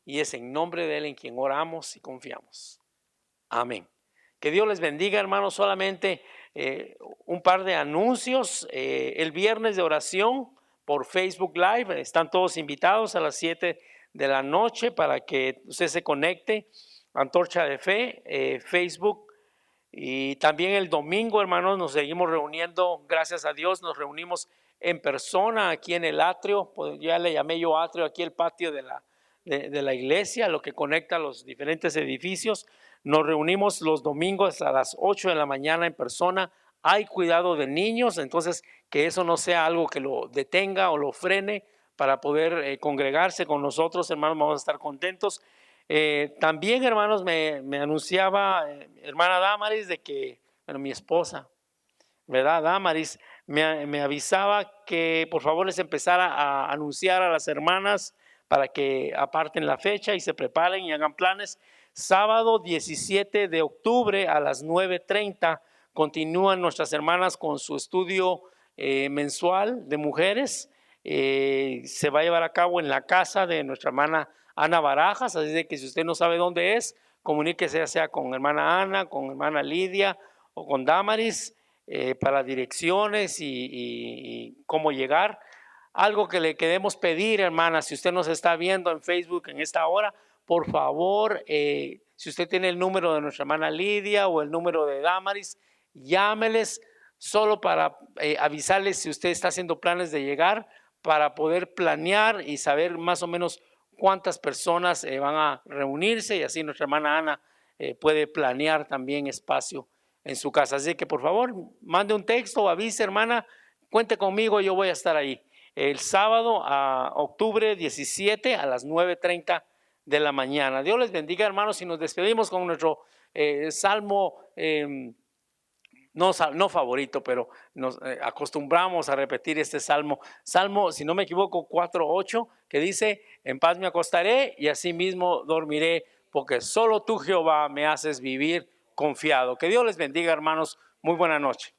Y es en nombre de Él en quien oramos y confiamos. Amén. Que Dios les bendiga, hermanos. Solamente un par de anuncios. El viernes de oración por Facebook Live. Están todos invitados a las 7 de la noche para que usted se conecte. Antorcha de Fe, Facebook. Y también el domingo, hermanos, nos seguimos reuniendo. Gracias a Dios nos reunimos en persona aquí en el atrio. Ya le llamé yo atrio aquí, el patio de la iglesia, lo que conecta los diferentes edificios. Nos reunimos los domingos a las 8 de la mañana en persona. Hay cuidado de niños, entonces que eso no sea algo que lo detenga o lo frene para poder congregarse con nosotros, hermanos. Vamos a estar contentos. También, hermanos, me anunciaba hermana Damaris de que, bueno, mi esposa, ¿verdad? Damaris me avisaba que por favor les empezara a anunciar a las hermanas para que aparten la fecha y se preparen y hagan planes. Sábado 17 de octubre a las 9:30 continúan nuestras hermanas con su estudio mensual de mujeres. Se va a llevar a cabo en la casa de nuestra hermana Ana Barajas, así de que si usted no sabe dónde es, comuníquese ya sea con hermana Ana, con hermana Lidia o con Damaris para direcciones y cómo llegar. Algo que le queremos pedir, hermana, si usted nos está viendo en Facebook en esta hora, por favor, si usted tiene el número de nuestra hermana Lidia o el número de Damaris, llámeles solo para avisarles si usted está haciendo planes de llegar, para poder planear y saber más o menos cuántas personas van a reunirse, y así nuestra hermana Ana puede planear también espacio en su casa. Así que por favor, mande un texto o avise, hermana, cuente conmigo, yo voy a estar ahí. El sábado a octubre 17 a las 9:30 de la mañana. Dios les bendiga, hermanos, y nos despedimos con nuestro salmo, no favorito, pero nos acostumbramos a repetir este salmo, si no me equivoco, 4:8, que dice: en paz me acostaré y asimismo dormiré, porque solo tú, Jehová, me haces vivir confiado. Que Dios les bendiga, hermanos. Muy buena noche.